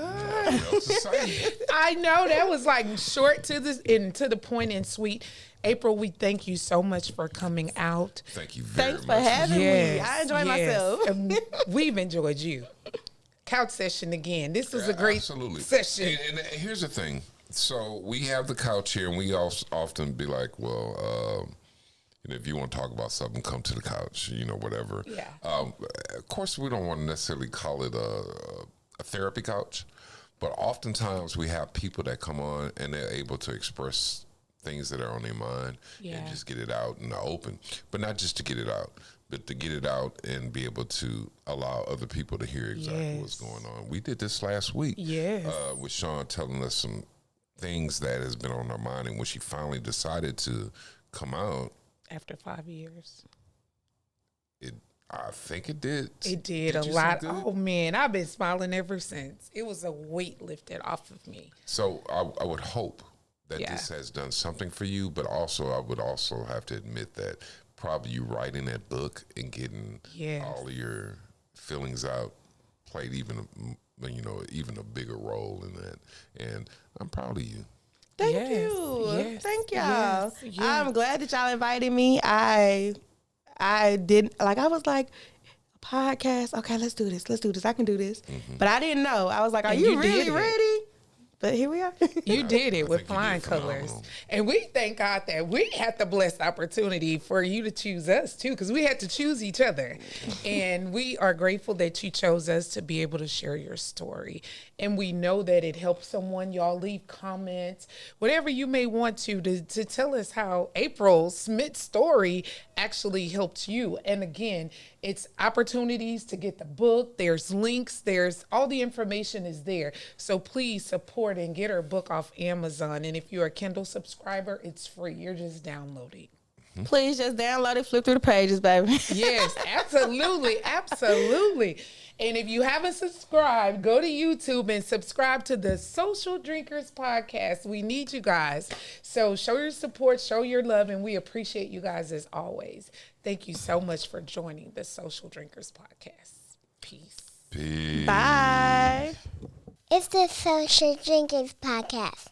I know that was like short to the point and sweet. April, we thank you so much for coming out. Thank you very Thanks much. for having me. I enjoyed myself. We've enjoyed you. Couch session again. This is a great session. And here's the thing. So we have the couch here, and we often be like, well, if you want to talk about something, come to the couch, whatever. Yeah. Of course, we don't want to necessarily call it a therapy couch, but oftentimes we have people that come on and they're able to express things that are on their mind and just get it out in the open. But not just to get it out, but to get it out and be able to allow other people to hear exactly what's going on. We did this last week with Chon telling us some things that has been on her mind, and when she finally decided to come out after 5 years, I think it did. It did a lot. Oh man, I've been smiling ever since. It was a weight lifted off of me. So I would hope that this has done something for you, but also I would also have to admit that probably you writing that book and getting all of your feelings out played even a bigger role in that. And I'm proud of you. Thank you. Yes, Thank y'all. yes. I'm glad that y'all invited me. I was like, a podcast. Okay, let's do this. I can do this. But I didn't know. I was like, are you really ready? But here we are. You did it with flying colors. And we thank God that we had the blessed opportunity for you to choose us too, because we had to choose each other. And we are grateful that you chose us to be able to share your story. And we know that it helps someone. Y'all leave comments, whatever you may want to tell us how April Smith's story actually helped you. And again, it's opportunities to get the book. There's links. There's all the information is there. So please support and get her book off Amazon. And if you're a Kindle subscriber, it's free. You're just downloading. Please just download it, flip through the pages, baby. Yes, absolutely. Absolutely. And if you haven't subscribed, go to YouTube and subscribe to the Social Drinkers Podcast. We need you guys. So show your support, show your love, and we appreciate you guys as always. Thank you so much for joining the Social Drinkers Podcast. Peace. Peace. Bye. It's the Social Drinkers Podcast.